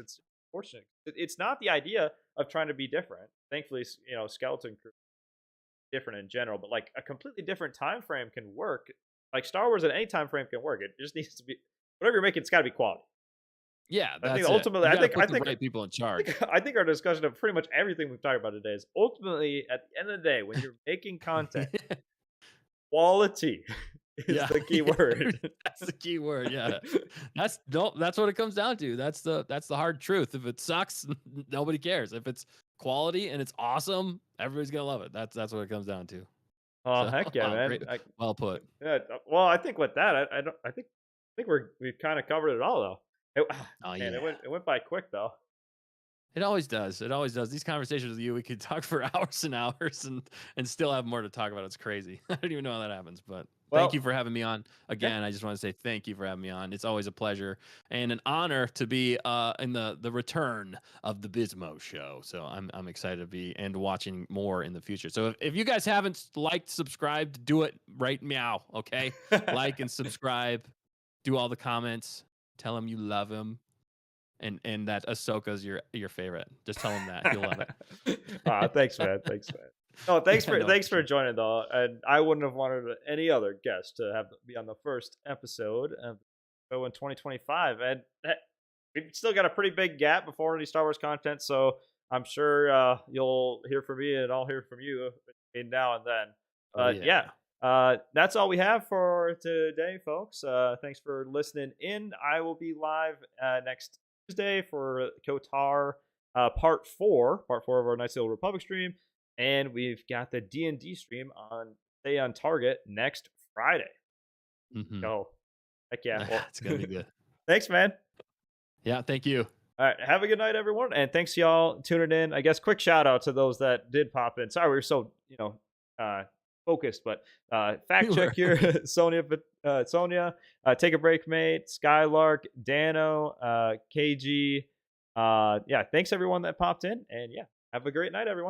unfortunate. It's not the idea of trying to be different. Thankfully, skeleton crew different in general, but like a completely different time frame can work. Like Star Wars at any time frame can work. It just needs to be whatever you're making. It's got to be quality. Yeah, I think that's it. ultimately, You I got to think, put I the think, right people in charge. I think our discussion of pretty much everything we've talked about today is ultimately at the end of the day, when you're making content, quality is Yeah, the key word. that's the key word. Yeah, that's what it comes down to. That's the hard truth. If it sucks, nobody cares. If it's quality and it's awesome, everybody's gonna love it. That's what it comes down to. Oh So, heck yeah, wow, man! great, well put. Yeah, well, I think with that, I don't. I think we've kind of covered it all though. Oh Man, yeah. it went by quick though. It always does. It always does. These conversations with you, we could talk for hours and hours and still have more to talk about. It's crazy. I don't even know how that happens, but thank you Well, for having me on yeah, again. I just want to say thank you for having me on. It's always a pleasure and an honor to be in the return of the Bismo Show. So I'm excited to be and watching more in the future. So if you guys haven't liked, subscribed, do it right meow. Okay, like and subscribe. Do all the comments. Tell him you love him and that Ahsoka's your favorite. Just tell him that he'll love it. Thanks, man. Thanks, man. No, thanks Yeah, for no, thanks for for sure. joining though. And I wouldn't have wanted any other guest to have be on the first episode of the show in 2025. And we've still got a pretty big gap before any Star Wars content, so I'm sure you'll hear from me and I'll hear from you between now and then. Oh But yeah, yeah. that's all we have for today, folks. Thanks for listening in. I will be live next Tuesday for Kotar part four of our Nice Little Republic stream, and we've got the D&D stream on Stay on Target next Friday. Mm-hmm. So, heck yeah! Well, It's gonna be good. thanks, man. Yeah, thank you. All right, have a good night, everyone, and thanks y'all tuning in. I guess quick shout out to those that did pop in. Sorry, we were so focused, but fact check here, Sonia, take a break, mate, Skylark, Dano, KG. Yeah, thanks everyone that popped in, and yeah, have a great night, everyone.